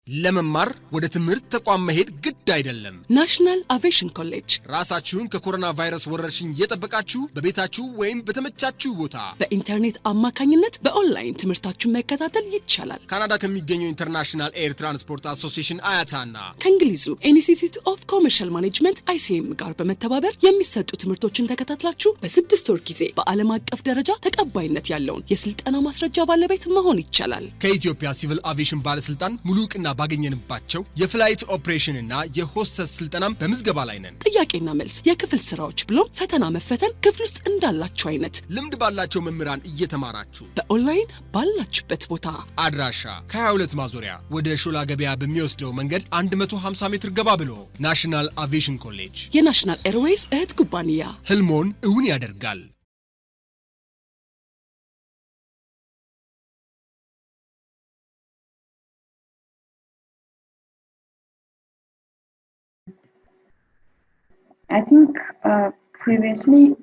ለመማር ወደ ትምህርት ተቋም መሄድ ግድ አይደለም። ናሽናል አቪዬሽን ኮሌጅ ራሳችሁን ከኮሮና ቫይረስ ወረርሽኝ እየጠበቃችሁ በቤታችሁ ወይም በተመቻችሁ ቦታ በኢንተርኔት አማካኝነት በኦንላይን ትምህርታችሁን መከታተል ይቻላል። ካናዳ ከሚገኘው ኢንተርናሽናል ኤር ትራንስፖርት አሶሲዬሽን አያታና ከእንግሊዙ ኢንስቲትዩት ኦፍ ኮመርሻል ማኔጅመንት ICM ጋር በመተባበር የሚሰጡ ትምህርቶችን ተከታትላችሁ በ6 ወር ጊዜ በዓለም አቀፍ ደረጃ ተቀባይነት ያለውን የስልጠና ማስረጃ ባለቤት መሆን ይቻላል። ከኢትዮጵያ ሲቪል አቪዬሽን ባለስልጣን ሙሉ ዕውቅና ባገኘንባቸው የፍላይት ኦፕሬሽን እና የሆስተስ ስልጠናም በምዝገባ ላይ ነን። ጥያቄና መልስ፣ የክፍል ስራዎች ብሎም ፈተና መፈተን ክፍል ውስጥ እንዳላችሁ አይነት ልምድ ባላቸው መምህራን እየተማራችሁ በኦንላይን ባላችሁበት ቦታ አድራሻ ከ22 ማዞሪያ ወደ ሾላ ገበያ በሚወስደው መንገድ 150 ሜትር ገባ ብሎ ናሽናል አቪዬሽን ኮሌጅ የናሽናል ኤርዌይስ እህት ኩባንያ ህልሞን እውን ያደርጋል። I think previously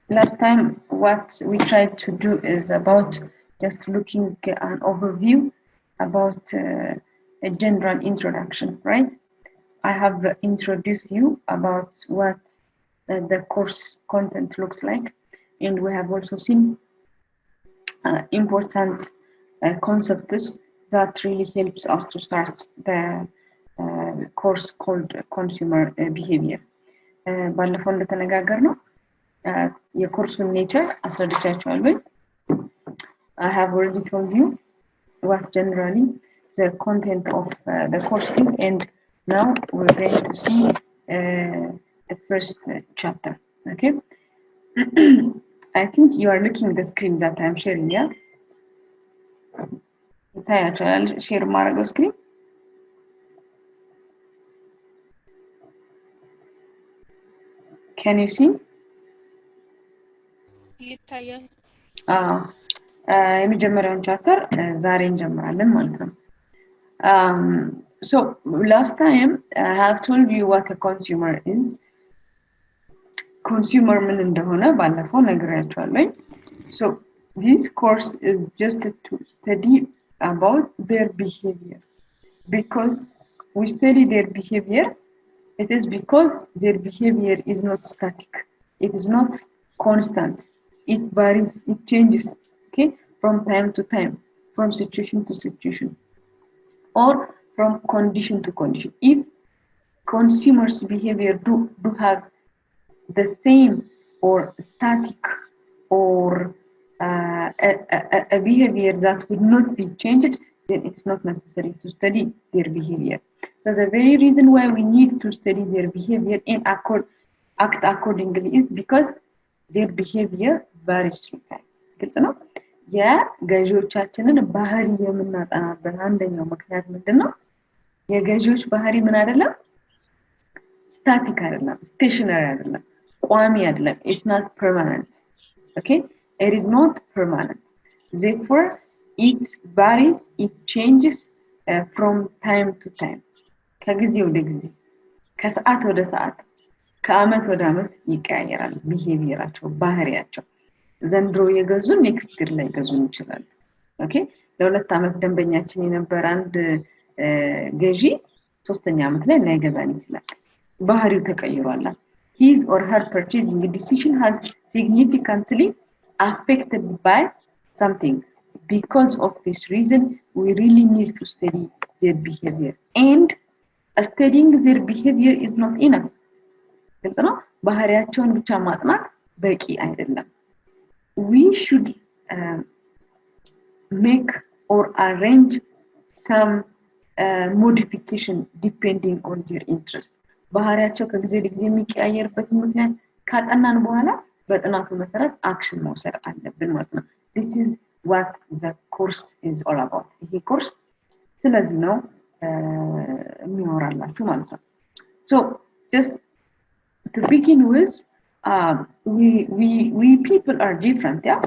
last time what we tried to do is about just looking an overview about a general introduction, right? I have introduced you about what the course content looks like, and we have also seen important concepts that really helps us to start the course called consumer behavior. ባለፈው እንደተነጋገርነው የኮርሱን ኔቸር አስረድቻችኋለሁ። I have already told you what generally the content of the course is, and now we're going to see the first chapter. Okay. I think you are looking at the screen that I'm sharing, yeah? ይታያችኋል ሼር ማድረገው ስክሪን? Can you see? ይታያል። የመጀመሪያውን ቻፕተር ዛሬ እንጀምራለን ማለት ነው። So last time I have told you what a consumer is. Consumer ምን እንደሆነ ባለፈው ነግሬያችኋለሁ። So this course is just to study about their behavior. Because we study their behavior, it is because their behavior is not static. It is not constant. It varies, it changes, okay, from time to time, from situation to situation, or from condition to condition. If consumers' behavior do have the same or static or a behavior that would not be changed, then it's not necessary to study their behavior. So the very reason why we need to study their behavior and act accordingly is because their behavior varies through time. ግልጽ ነው። የገዢዎቻችንን ባህሪ የምናጠናበት አንደኛው ምክንያት ምንድነው? የገዢዎች ባህሪ ምን አይደለም? ስታቲክ አይደለም፣ ስቴሽነሪ አይደለም፣ ቋሚ አይደለም። It's not permanent. Okay? It is not permanent. Therefore, it varies, it changes from time to time. ከጊዜ ወደ ጊዜ፣ ከሰዓት ወደ ሰዓት፣ ከአመት ወደ አመት ይቀያየራል ቢሄቪየራቸው፣ ባህሪያቸው። ዘንድሮ የገዙን ኔክስት ይር ላይ ገዙን ይችላል። ኦኬ፣ ለሁለት አመት ደንበኛችን የነበረ አንድ ገዢ ሶስተኛ አመት ላይ ላይገዛን ይችላል። ባህሪው ተቀይሯል። His or her purchasing decision has significantly affected by something. Because of this reason, we really need to study their behavior. And studying their behavior is not enough. ግልጽ ነው። ባህሪያቸውን ብቻ ማጥናት በቂ አይደለም። We should make or arrange some modification depending on their interest. ባህሪያቸው ከጊዜ ወደ ጊዜ የሚቀያየርበት ምክንያት ካጠናን በኋላ በጥናቱ መሰረት አክሽን መውሰድ አለብን ማለት ነው። This is what the course is all about. ይሄ ኮርስ ስለዚህ ነው የሚያወራላችሁ ማለት ነው። So just to begin with, we people are different, yeah?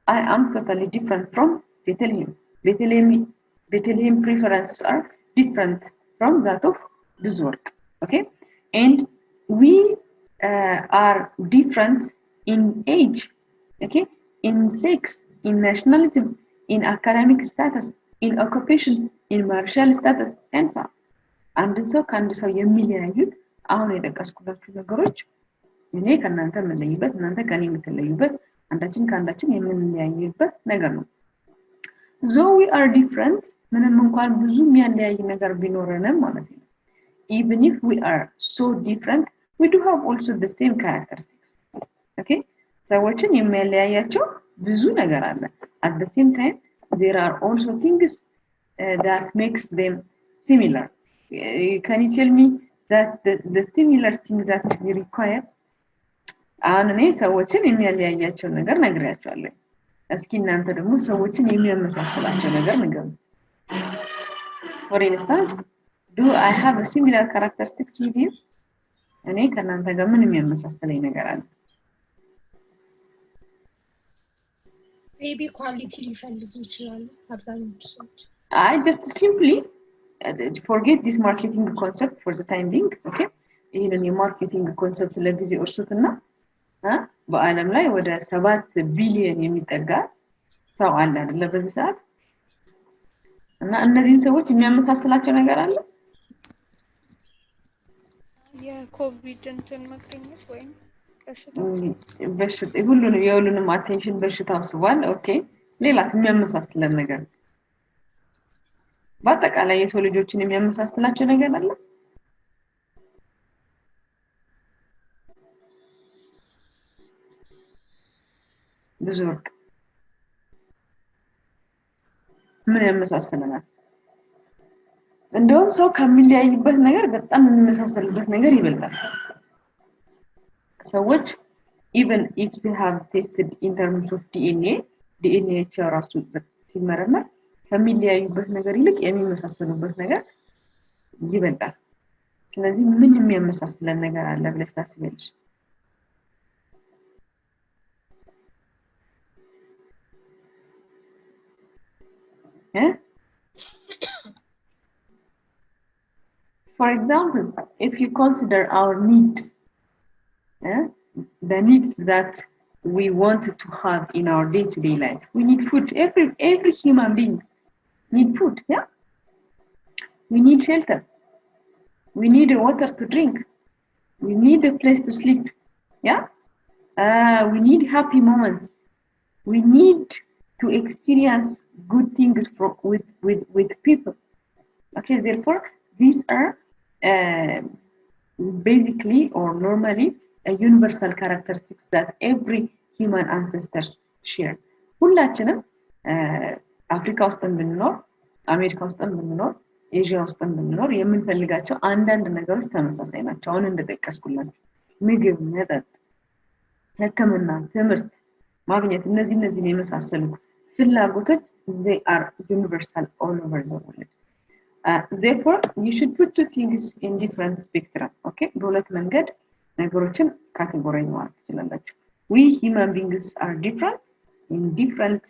I am totally different from Bethlehem. Bethlehem preferences are different from that of Bizwork, okay? And we are different in age, okay? In sex, in nationalism, in academic status, in occupation, in martial status, and so on. አንድን ሰው ከአንድ ሰው የሚለያዩት አሁን የጠቀስኩላችሁ ነገሮች እኔ ከእናንተ የምለይበት እናንተ ከኔ የምትለዩበት አንዳችን ከአንዳችን የምንለያይበት ነገር ነው። though we are different ምንም እንኳን ብዙ የሚያለያይ ነገር ቢኖረንም ማለት ነው even if we are so different we do have also the same characteristics. okay ሰዎችን የሚያለያያቸው ብዙ ነገር አለ at the same time there are also things that makes them similar. Can you tell me that the similar things that we require? አሁን እኔ ሰዎችን የሚያለያያቸው ነገር ነግሬያቸዋለሁ። እስኪ እናንተ ደግሞ ሰዎችን የሚያመሳስላቸው ነገር ንገሩ። For instance, do I have a similar characteristics with you? እኔ ከእናንተ ጋር ምን የሚያመሳስለኝ ነገር አለ? maybe quality ሊፈልጉ ይችላሉ አብዛኞቹ ሰዎች። I just simply forget this marketing concept for the time being, okay? ይሄንን የማርኬቲንግ ኮንሰፕት ለጊዜው እርሱትና በአለም ላይ ወደ 7 ቢሊዮን የሚጠጋ ሰው አለ አይደል በዚህ ሰዓት እና እነዚህን ሰዎች የሚያመሳስላቸው ነገር አለ? የኮቪድ እንትን መገኘት ወይም በሽታ ሁሉንም የሁሉንም አቴንሽን በሽታው ስቧል። ኦኬ ሌላስ የሚያመሳስለን ነገር በአጠቃላይ የሰው ልጆችን የሚያመሳስላቸው ነገር አለ? ብዙ ምን ያመሳሰለናል? እንደውም ሰው ከሚለያይበት ነገር በጣም የሚመሳሰልበት ነገር ይበልጣል። ሰዎች even if they have tested in terms of DNA ራሱ ሲመረመር ከሚለያዩበት ነገር ይልቅ የሚመሳሰሉበት ነገር ይበልጣል። ስለዚህ ምን የሚያመሳስለን ነገር አለ ብለሽ ታስቢያለሽ? For example, if you consider our needs, the needs that we want to have in our day-to-day life, we need food. Every human being need food, yeah? We need shelter. We need water to drink. We need a place to sleep, yeah? We need happy moments. We need to experience good things with people. Okay, therefore, these are basically or normally a universal characteristics that every human ancestors share. ሁላችንም አፍሪካ ውስጥም ብንኖር አሜሪካ ውስጥም ብንኖር ኤዥያ ውስጥም ብንኖር የምንፈልጋቸው አንዳንድ ነገሮች ተመሳሳይ ናቸው። አሁን እንደጠቀስኩላችሁ ምግብ፣ መጠጥ፣ ሕክምና፣ ትምህርት ማግኘት እነዚህን የመሳሰሉ ፍላጎቶች they are universal all over the world. Therefore, you should put two things in different spectrum, okay? በሁለት መንገድ ነገሮችን ካቴጎራይዝ ማለት ትችላላችሁ። We human beings are different in different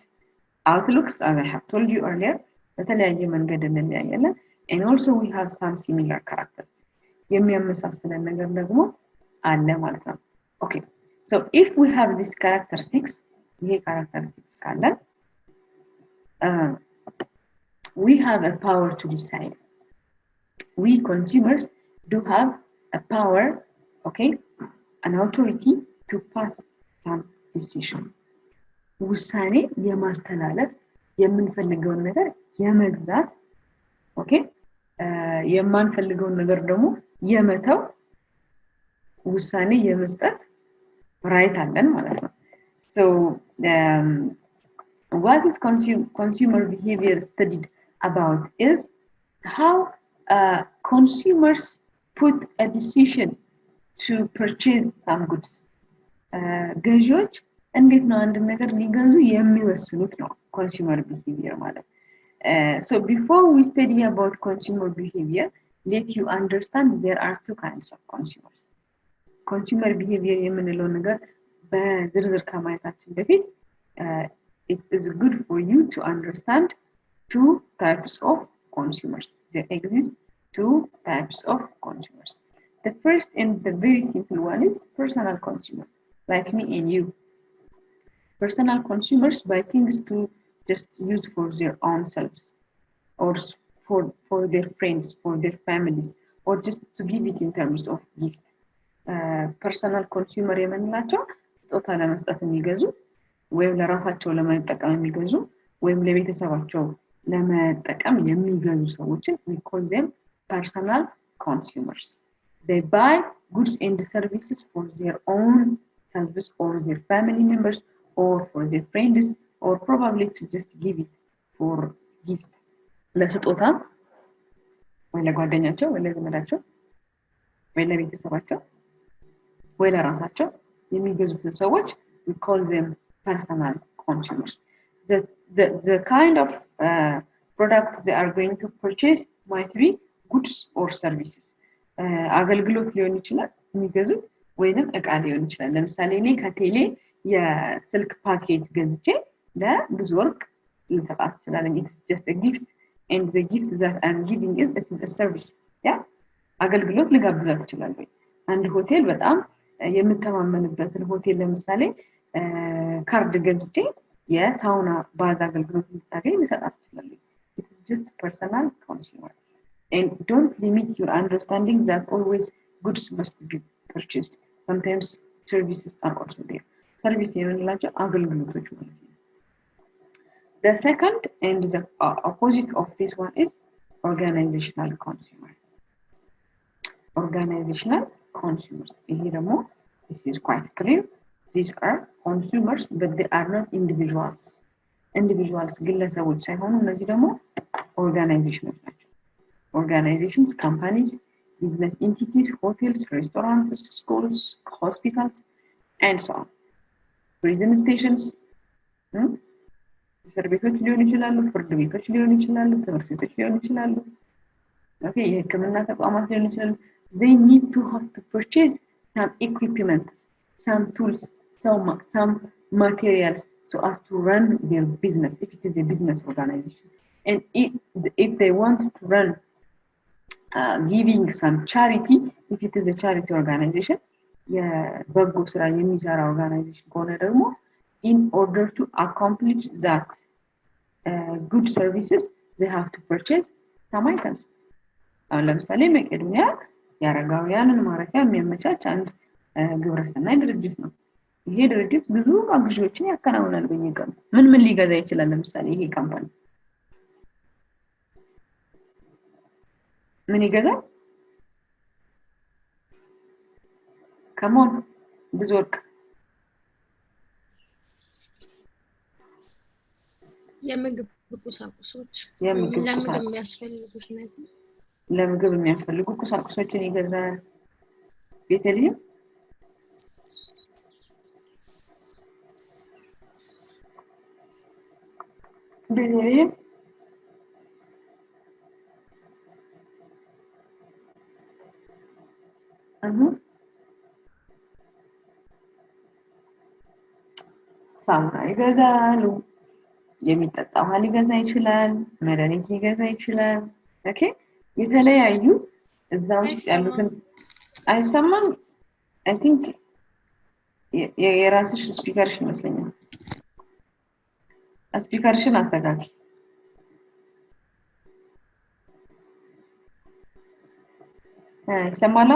outlooks, as I have told you earlier. በተለያየ መንገድ እንለያያለን. And also we have some similar characters. የሚያመሳስለን ነገር ደግሞ አለ ማለት ነው። Okay. So if we have these characteristics, ይሄ characteristics ካለን we have a power to decide. We consumers do have a power, okay, an authority to pass some decision. ውሳኔ የማስተላለፍ የምንፈልገውን ነገር የመግዛት ኦኬ የማንፈልገውን ነገር ደግሞ የመተው ውሳኔ የመስጠት ራይት አለን ማለት ነው። So what is consumer behavior studied about is how consumers put a decision to purchase some goods. ገዢዎች እንዴት ነው አንድ ነገር ሊገዙ የሚወስኑት ነው consumer behavior ማለት። So before we study about consumer behavior, let you understand there are two kinds of consumers. Consumer behavior የምንለው ነገር በዝርዝር ከማየታችን በፊት it is good for you to understand two types of consumers. There exist two types of consumers. The first and the very simple one is personal consumer, like me and you. Personal consumers buy things to just use for their own selves or for their friends, for their families, or just to give it in terms of gift. ፐርሰናል ኮንሱመር የምንላቸው ስጦታ ለመስጠት የሚገዙ ወይም ለራሳቸው ለመጠቀም የሚገዙ ወይም ለቤተሰባቸው ለመጠቀም የሚገዙ ሰዎችን we call them personal consumers. They buy goods and services for their own selves or their family members or for their friends or probably to just give it for gift. ለስጦታ ወይ ለጓደኛቸው ወይ ለዘመዳቸው ወይ ለቤተሰባቸው ወይ ለራሳቸው የሚገዙትን ሰዎች we call them personal consumers. The kind of product they are going to purchase might be goods or services. አገልግሎት ሊሆን ይችላል የሚገዙት ወይንም እቃ ሊሆን ይችላል። ለምሳሌ እኔ ከቴሌ የስልክ ፓኬጅ ገዝቼ ለብዙ ወርቅ ልሰጣት እችላለሁ። It's just a gift and the gift that I'm giving is a service. Yeah? አገልግሎት ልጋብዛት እችላለሁ። አንድ ሆቴል በጣም የምተማመንበትን ሆቴል ለምሳሌ ካርድ ገዝቼ የሳውና ባዝ አገልግሎት ልታገኝ ልሰጣት እችላለሁ። It's just personal consumer. And don't limit your understanding that always goods must be purchased. Sometimes services are also there. Service የምንላቸው አገልግሎቶች ማለት ነው። The second and the opposite of this one is organizational consumer. Organizational consumers. ይሄ ደግሞ this is quite clear. These are consumers but they are not individuals. Individuals ግለሰቦች ሳይሆኑ እነዚህ ደግሞ organizations ናቸው. Organizations, companies, business entities, hotels, restaurants, schools, hospitals, and so on. Prison stations, እስር ቤቶች ሊሆኑ ይችላሉ፣ ፍርድ ቤቶች ሊሆኑ ይችላሉ፣ ትምህርት ቤቶች ሊሆኑ ይችላሉ። ኦኬ የህክምና ተቋማት ሊሆኑ ይችላሉ። They need to have to purchase some equipment, some tools, some materials so as to run their business if it is a business organization. And if they want to run giving some charity, if it is a charity organization, የበጎ ስራ የሚሰራ organization ከሆነ ደግሞ in order to accomplish that good services they have to purchase some items. አሁን ለምሳሌ መቄዶንያ ያረጋውያንን ማረፊያ የሚያመቻች አንድ ግብረሰናይ ድርጅት ነው። ይሄ ድርጅት ብዙ አግዢዎችን ያከናውናል በየቀኑ። ምን ሊገዛ ይችላል? ለምሳሌ ይሄ ካምፓኒ ምን ይገዛል? ከሞን ብዙ ወርቅ የምግብ ቁሳቁሶች ለምግብ የሚያስፈልጉ ቁሳቁሶችን ይገዛል። ቤተልሔም ሳሙና ይገዛሉ። የሚጠጣ ውሃ ሊገዛ ይችላል። መድኃኒት ሊገዛ ይችላል። ኦኬ የተለያዩ እዛ ውስጥ ያሉትን አይሰማም። I think የራስሽ ስፒከርሽ ይመስለኛል። ስፒከርሽን አስተካክል። ይሰማል?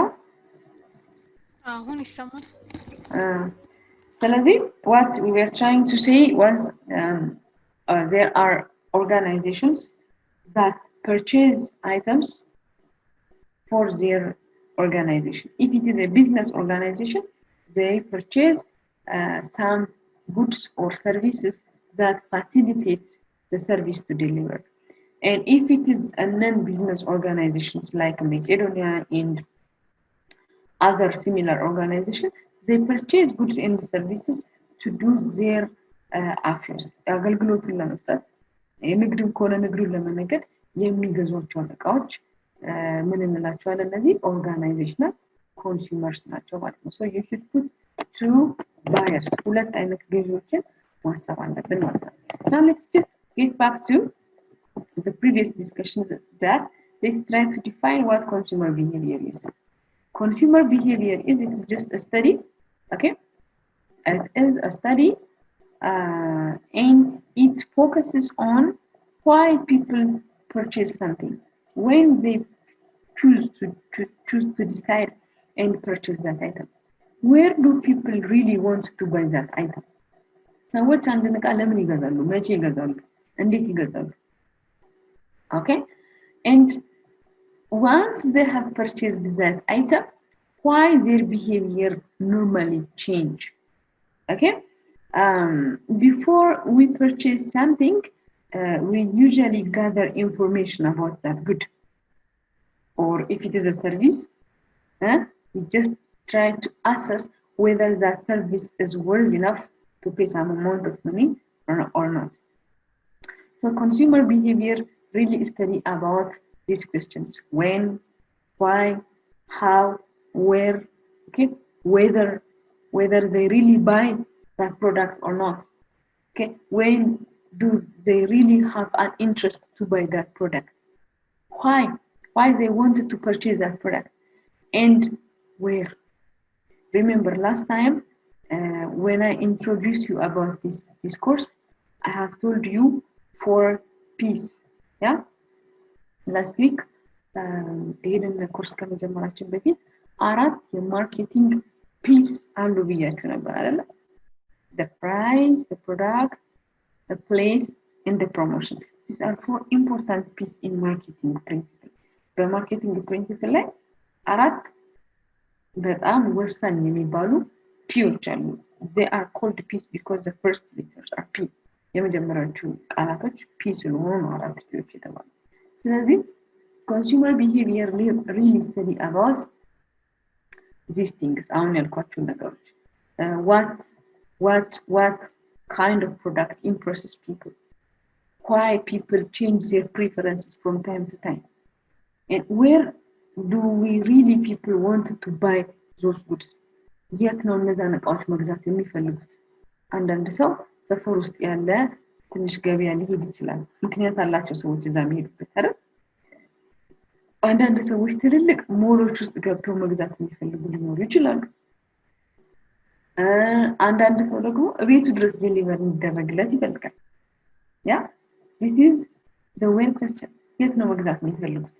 አሁን ይሰማል። ስለዚህ what we were trying to say was there are organizations that purchase items for their organization. If it is a business organization, they purchase some goods or services that facilitate the service to deliver. And if it is a non-business organizations like Macedonia and other similar organizations, they purchase goods and services to do their affairs. አገልግሎቱን ለመስጠት የንግድን ከሆነ ንግዱን ለመነገድ የሚገዟቸውን እቃዎች ምን እንላቸዋለን? እነዚህ ኦርጋናይዜሽናል ኮንሱመርስ ናቸው ማለት ነው። so you should put two buyers, ሁለት አይነት ገዢዎችን ማሰብ አለብን ማለት ነው። now let's just get back to the previous discussions that let's try to define what consumer behavior is. Consumer behavior is just a study, okay? It is a study and it focuses on why people purchase something. When they choose to decide and purchase that item, where do people really want to buy that item? ሰዎች አንድን ዕቃ ለምን ይገዛሉ? መቼ ይገዛሉ? እንዴት ይገዛሉ? Okay? And once they have purchased that item, why their behavior normally change? Okay? Before we purchase something, we usually gather information about that good. Or if it is a service, we just try to assess whether that service is worth enough to pay some amount of money or not. So consumer behavior really study about these questions: when, why, how, where, okay, whether they really buy that product or not. Okay, when do they really have an interest to buy that product? Why they wanted to purchase that product, and where. Remember last time when I introduced you about this course, I have told you 4 P's. Yeah, last week ይሄንን ኮርስ ከመጀመራችን በፊት 4 የማርኬቲንግ ፒስ አሉ ብያችሁ ነበር አይደል? The price, the product, the place, and the promotion. These are 4 important pieces in marketing principle. The marketing principle ላይ 4 በጣም ወሳኝ የሚባሉ ፒዎች አሉ። They are called P's because the first letters are P. የመጀመሪያዎቹ ቃላቶች P ስለሆኑ ነው 4 ፒዎች የተባሉ። ስለዚህ consumer behavior really study about these things. አሁን ያልኳችሁ ነገሮች what kind of product impresses people, why people change their preferences from time to time, and where do we really people want to buy those goods? የት ነው እነዛን ዕቃዎች መግዛት የሚፈልጉት? አንዳንድ ሰው ሰፈር ውስጥ ያለ ትንሽ ገበያ ሊሄድ ይችላል። ምክንያት አላቸው ሰዎች እዛ የሚሄዱበት አይደል? አንዳንድ ሰዎች ትልልቅ ሞሎች ውስጥ ገብተው መግዛት የሚፈልጉ ሊኖሩ ይችላሉ። አንዳንድ ሰው ደግሞ ቤቱ ድረስ ዴሊቨር እንዲደረግለት ይፈልጋል። Yeah, this is the where question. የት ነው መግዛት የሚፈልጉት?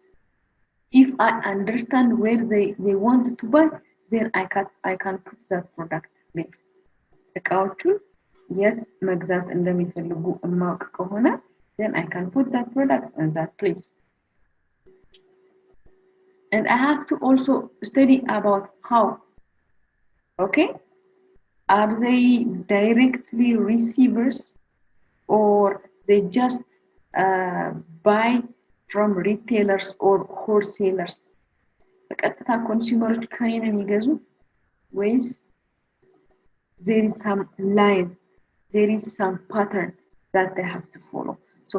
If I understand where they want to buy, then I can put that product there. ዕቃዎቹን የት መግዛት እንደሚፈልጉ ማወቅ ከሆነ then I can put that product in that place. And I have to also study about how. Okay? Are they directly receivers or they just buy from retailers or wholesalers? በቀጥታ ኮንሱመሮች ከኔ ነው የሚገዙት ወይስ there is some line, there is some pattern that they have to follow? So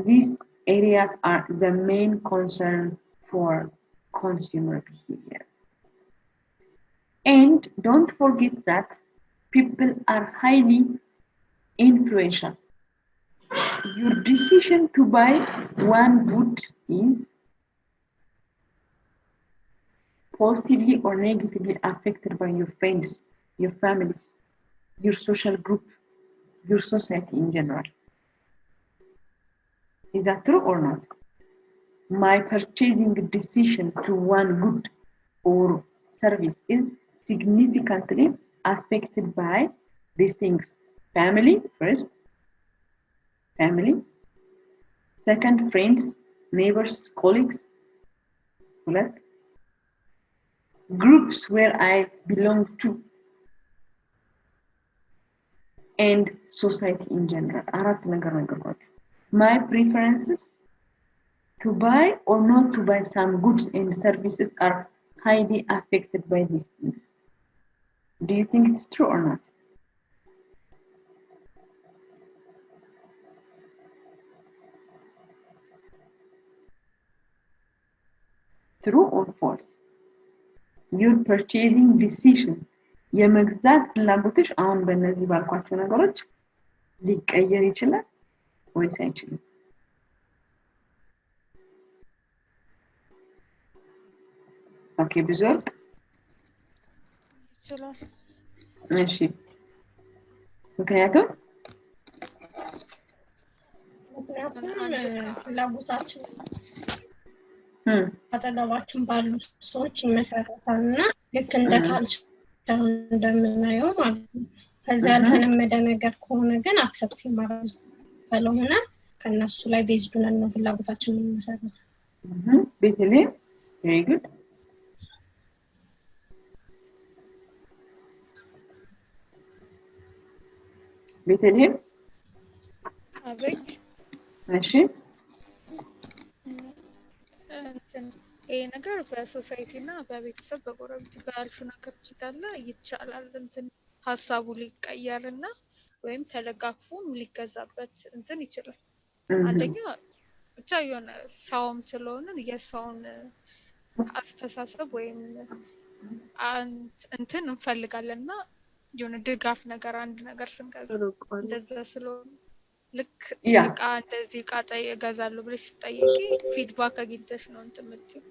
these areas are the main concern for consumer behavior. And don't forget that people are highly influential. Your decision to buy one good is positively or negatively affected by your friends, your families, your social group, your society in general. Is that true or not? My purchasing decision to one good or service is significantly affected by these things. Family first, family. Second, friends, neighbors, colleagues. Groups where I belong to. And society in general. My preferences to buy or not to buy some goods and services are highly affected by these things. Do you think it's true or not? True or false? Your purchasing decision የመግዛት ፍላጎትሽ አሁን በእነዚህ ባልኳቸው ነገሮች ሊቀየር ይችላል ወይስ አይችልም? ኦኬ ብዙ ይችላል። እሺ ምክንያቱም ምክንያቱም ፍላጎታችን Hmm. አጠገባችን ባሉ ሰዎች ይመሰረታል እና ልክ እንደ ካልቸር እንደምናየው ማለት ነው። ከዛ ያልተለመደ ነገር ከሆነ ግን አክሰፕት ማድረግ ስለሆነ ከነሱ ላይ ቤዝድ ሆነን ነው ፍላጎታችን የሚመሰረተው። Basically, very good. Basically, አቤት እሺ ይሄ ነገር በሶሳይቲ እና በቤተሰብ በጎረቤት ባልሹ ነገሮች እንዳለ ይቻላል እንትን ሀሳቡ ሊቀየርና ወይም ተለጋግፎም ሊገዛበት እንትን ይችላል። አንደኛ ብቻ የሆነ ሰውም ስለሆነ የሰውን አስተሳሰብ ወይም እንትን እንፈልጋለንና የሆነ ድጋፍ ነገር አንድ ነገር ስንገዛ እንደዛ ስለሆነ ልክ እቃ እንደዚህ እቃ እገዛለሁ ብለሽ ስትጠይቂ ፊድባክ አግኝተሽ ነው እንትን የምትይው።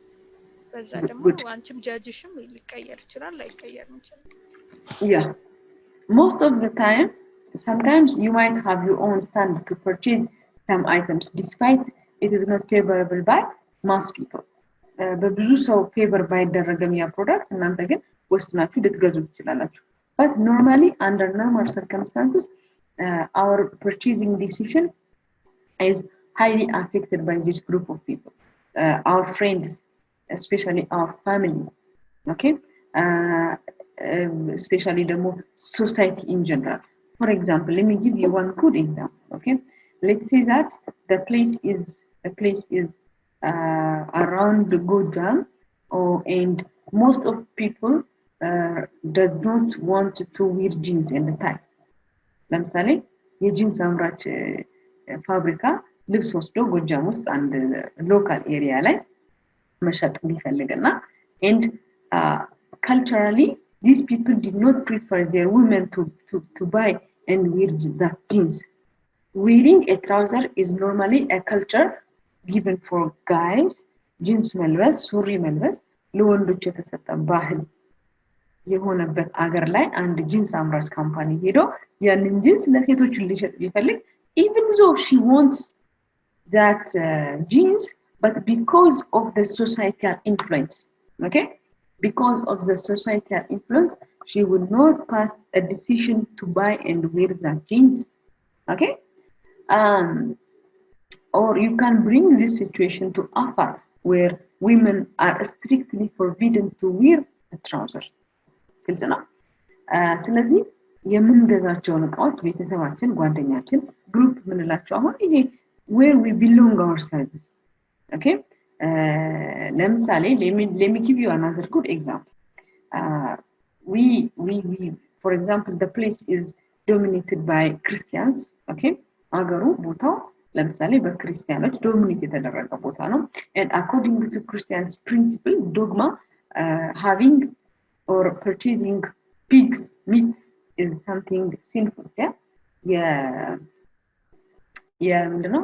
በዛ ደግሞ አንቺም ጃጅሽም ሊቀየር ይችላል ላይቀየርም ይችላል። Yeah. Most of the time, sometimes you might have your own stand to purchase some items despite it is not favorable by mass people. በብዙ ሰው ፌቨር ባይደረግም ያ ፕሮዳክት እናንተ ግን ወስናችሁ ልትገዙ ትችላላችሁ። But normally under normal circumstances our purchasing decision is highly affected by this group of people, our friends, especially our family, okay, especially the more society in general. For example, let me give you one good example, okay. Let's say that the place is around the Gojam, and most of people does not want to wear jeans in the time. ለምሳሌ የጂንስ አምራች ፋብሪካ ልብስ ወስዶ ጎጃም ውስጥ አንድ ሎካል ኤሪያ ላይ መሸጥ ቢፈልግና and culturally these people did not prefer their women to buy and wear that jeans. Wearing a trouser is normally a culture given for guys. jeans መልበስ ሱሪ መልበስ ለወንዶች የተሰጠ ባህል የሆነበት አገር ላይ አንድ ጂንስ አምራች ካምፓኒ ሄዶ ያንን ጂንስ ለሴቶች ሊሸጥ ቢፈልግ even though she wants that jeans, but because of the societal influence, okay, because of the societal influence she would not pass a decision to buy and wear that jeans, okay. Or you can bring this situation to Afar where women are strictly forbidden to wear a trouser. ግልጽ ነው። ስለዚህ የምንገዛቸውን እቃዎች ቤተሰባችን ጓደኛችን ግሩፕ ምንላቸው አሁን ይሄ where we belong ourselves, okay. ለምሳሌ let me give you another good example. We for example the place is dominated by Christians, okay. አገሩ ቦታው ለምሳሌ በክርስቲያኖች ዶሚኔት የተደረገ ቦታ ነው and according to Christians principle dogma having or purchasing pigs meat is something sinful, yeah ምንድነው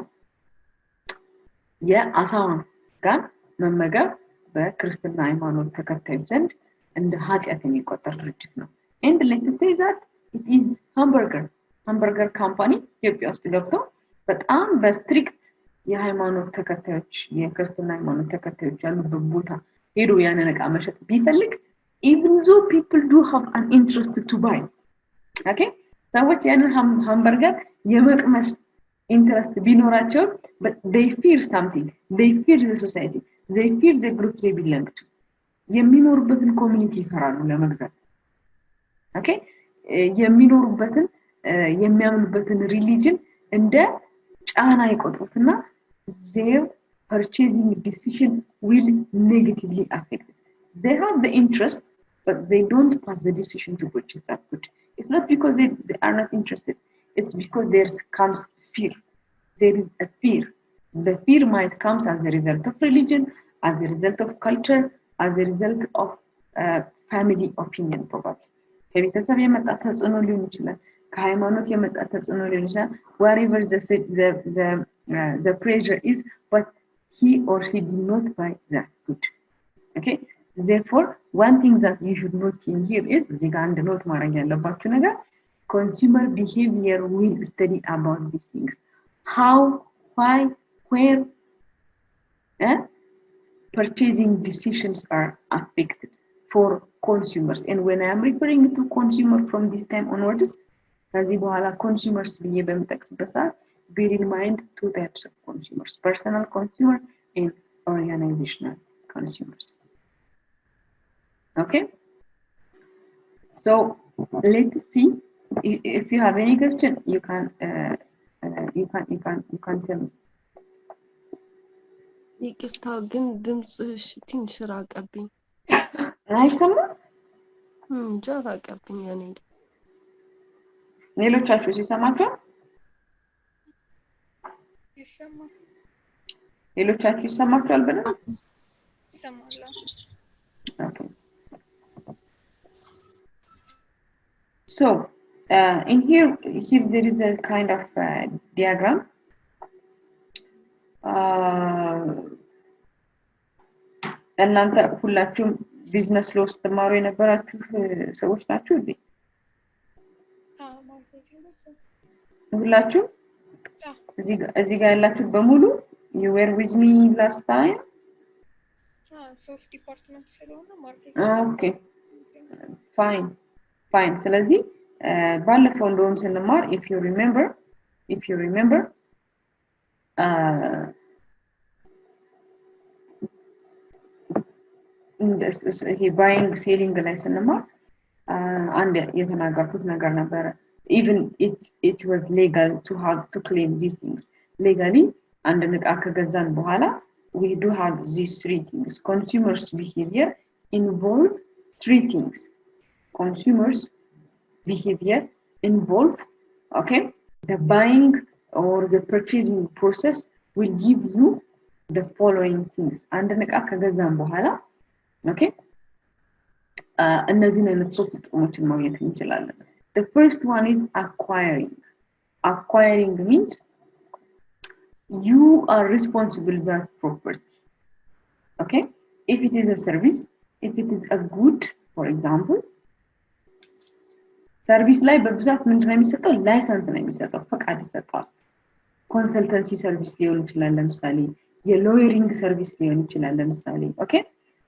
የአሳውን ጋር መመገብ በክርስትና ሃይማኖት ተከታዮች ዘንድ እንደ ኃጢአት የሚቆጠር ድርጅት ነው and let's say that it is hamburger company ኢትዮጵያ ውስጥ ገብቶ በጣም በስትሪክት የሃይማኖት ተከታዮች የክርስትና ሃይማኖት ተከታዮች ያሉበት ቦታ ሄዶ ያንን እቃ መሸጥ ቢፈልግ even though people do have an interest to buy, okay, ሰዎች ያንን ሃምበርገር የመቅመስ ኢንትረስት ቢኖራቸው but they fear something, they fear the society, they fear the group they belong to, የሚኖሩበትን ኮሚኒቲ ይፈራሉ ለመግዛት፣ okay, የሚኖሩበትን የሚያምኑበትን ሪሊጅን እንደ ጫና ይቆጥሩትና their purchasing decision will negatively affect it. They have the interest but they don't pass the decision to purchase that food. It's not because they are not interested, it's because there comes fear. There is a fear. The fear might come as a result of religion, as a result of culture, as a result of family opinion probably. ከቤተሰብ የመጣ ተጽዕኖ ሊሆን ይችላል፣ ከሃይማኖት የመጣ ተጽዕኖ ሊሆን ይችላል, whatever the pressure is, but he or she did not buy that food, okay. Therefore one thing that you should note in here is እዚህ ጋር አንድ ኖት ማድረግ ያለባችሁ ነገር consumer behavior will study about these things. How identify where purchasing decisions are affected for consumers. And when I am referring to consumer from this time onwards, ከዚህ በኋላ consumers ብዬ በምጠቅስበት ሰዓት bear in mind two types of consumers: personal consumer and organizational consumers. Okay, so let's see if you have any question. You can tell me. ይቅርታ ግን ድምጽሽ ትንሽ ራቀብኝ። አይሰማም? እንጃ ራቀብኝ። እኔ ሌሎቻችሁ ሲሰማችሁ? ይሰማል። ሌሎቻችሁ ይሰማችኋል? በደንብ ይሰማል። Okay. So in here there is a kind of diagram. እናንተ ሁላችሁም ቢዝነስ ሎስ ተማሩ የነበራችሁ ሰዎች ናችሁ እንዴ? ሁላችሁ እዚህ ጋር ያላችሁ በሙሉ you were with me last time? ሶስት ዲፓርትመንት ስለሆነ ማርኬቲንግ። Okay, fine. ስለዚህ ባለፈው እንደውም ስንማር if you remember ይሄ ባይንግ ሴሊንግ ላይ ስንማር አንድ የተናገርኩት ነገር ነበረ. Even it was legal to have to claim these things legally. አንድ ዕቃ ከገዛን በኋላ we do have these three things. Consumers behavior involve three things. Consumers behavior involve, okay, the buying or the purchasing process will give you the following things. አንድ ዕቃ ከገዛን በኋላ okay, እነዚህን አይነት ሶስት ጥቅሞችን ማግኘት እንችላለን. The first one is acquiring means you are responsible for that property. Okay, if it is a service, if it is a good, for example, service ላይ በብዛት ምንድነው የሚሰጠው? ላይሰንስ ነው የሚሰጠው፣ ፈቃድ ይሰጣል። ኮንሰልተንሲ ሰርቪስ ሊሆን ይችላል ለምሳሌ፣ የሎየሪንግ ሰርቪስ ሊሆን ይችላል ለምሳሌ። okay,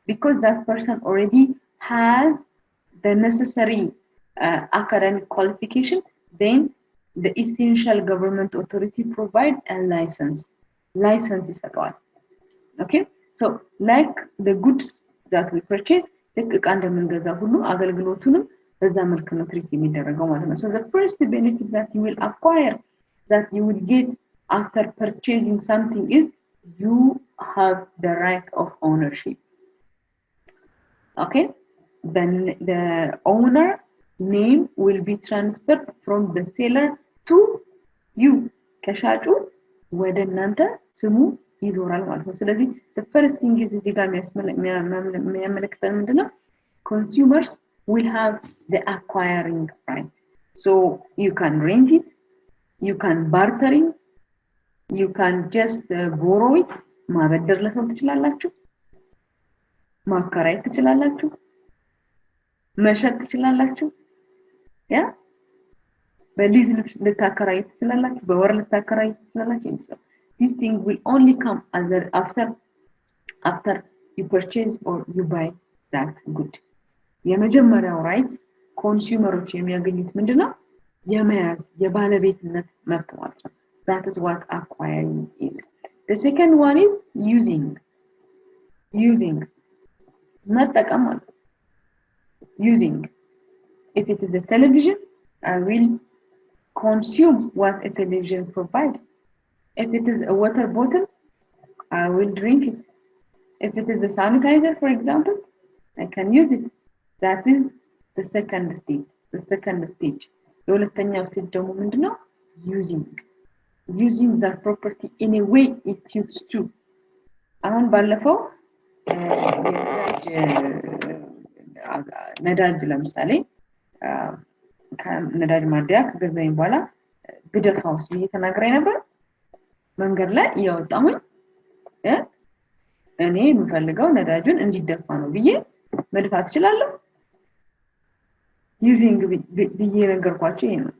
because that person already has the necessary academic qualification, then the essential government authority provide a license ይሰጣል. Okay, so like the goods that we purchase, ዕቃ እንደምንገዛ ሁሉ አገልግሎቱንም በዛ መልኩ ነው ትሪት የሚደረገው ማለት ነው. So the first benefit that you will acquire, that you will get after purchasing something, is you have the right of ownership. Okay, then the owner name will be transferred from the seller to you. ከሻጩ ወደ እናንተ ስሙ ይዞራል ማለት ነው. ስለዚህ the first thing is እዚህ ጋር የሚያመለክተን ምንድነው? Consumers will have the acquiring right. So you can rent it, you can bartering, you can just borrow it. ማበደር ለሰው ትችላላችሁ፣ ማከራየት ትችላላችሁ፣ መሸጥ ትችላላችሁ። ያ በሊዝ ልታከራየት ትችላላችሁ፣ በወር ልታከራየት ትችላላችሁ። This thing will only come after you purchase or you buy that good. የመጀመሪያው ራይት ኮንሱመሮች የሚያገኙት ምንድነው? የመያዝ የባለቤትነት መብት ማለት ነው። That is what acquiring is. The second one is using መጠቀም ማለት ነው። Using, if it is a television, I will consume what a television provides. If it is a water bottle, I will drink it. If it is a sanitizer, for example, I can use it. That is the second stage. የሁለተኛው ስቴጅ ደግሞ ምንድነው? using that property in a way it suits you. አሁን ባለፈው ነዳጅ ለምሳሌ ከነዳጅ ማደያ ከገዛኝ በኋላ ግደፋውስ ብዬ ተናግሬ ነበር። መንገድ ላይ እያወጣሁኝ እኔ የምፈልገው ነዳጁን እንዲደፋ ነው ብዬ መድፋት እችላለሁ። using ብዬ ነገርኳቸው ይሄ ነው።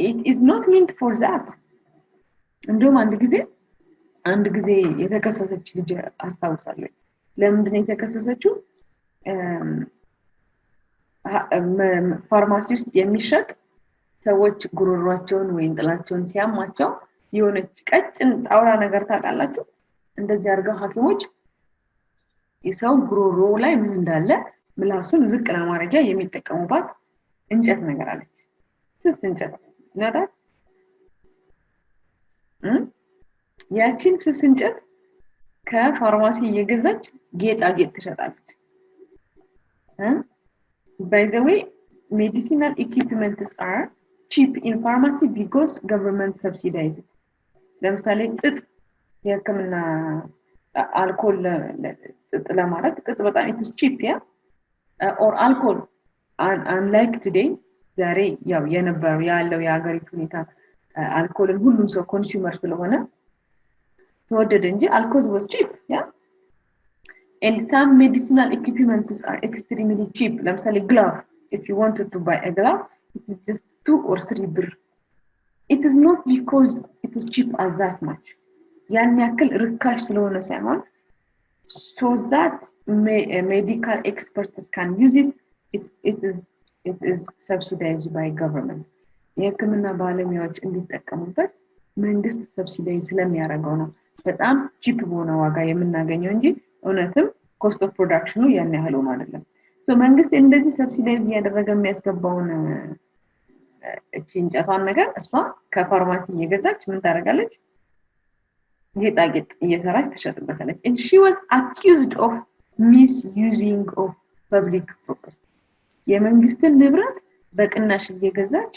It is not meant for that. እንደውም አንድ ጊዜ የተከሰሰች ልጅ አስታውሳለሁ ለምንድን ነው የተከሰሰችው ፋርማሲ ውስጥ የሚሸጥ ሰዎች ጉሮሯቸውን ወይን ጥላቸውን ሲያማቸው የሆነች ቀጭን ጣውላ ነገር ታውቃላችሁ እንደዚህ አድርገው ሐኪሞች የሰው ጉሮሮ ላይ ምን እንዳለ ምላሱን ዝቅ ለማድረጊያ የሚጠቀሙባት እንጨት ነገር አለች ስስ እንጨት ነዳት ያቺን ስስ እንጨት ከፋርማሲ እየገዛች ጌጣጌጥ ትሸጣለች by the way medicinal equipments are cheap in pharmacy because government subsidizes ለምሳሌ ጥጥ የህክምና አልኮል ጥጥ ለማድረግ ጥጥ በጣም it's cheap yeah or alcohol unlike today ዛሬ ያው የነበረው ያለው የሀገሪቱ ሁኔታ አልኮልን ሁሉም ሰው ኮንሱመር ስለሆነ ተወደደ እንጂ alcohol was cheap yeah and some medicinal equipments are extremely cheap ለምሳሌ glove if you wanted to buy a glove it is just 2 or 3 ብር it is not because it is cheap as that much ያን ያክል ርካሽ ስለሆነ ሳይሆን so that medical experts can use it is subsidized by government የህክምና ባለሙያዎች እንዲጠቀሙበት መንግስት ሰብሲዳይዝ ስለሚያደርገው ነው በጣም ቺፕ በሆነ ዋጋ የምናገኘው እንጂ እውነትም ኮስት ኦፍ ፕሮዳክሽኑ ያን ያህል ሆኖ አይደለም ሶ መንግስት እንደዚህ ሰብሲዳይዝ ያደረገ የሚያስገባውን እንጨቷን ነገር እሷ ከፋርማሲ እየገዛች ምን ታደርጋለች ጌጣጌጥ እየሰራች ትሸጥበታለች and she was accused of misusing of public property የመንግስትን ንብረት በቅናሽ እየገዛች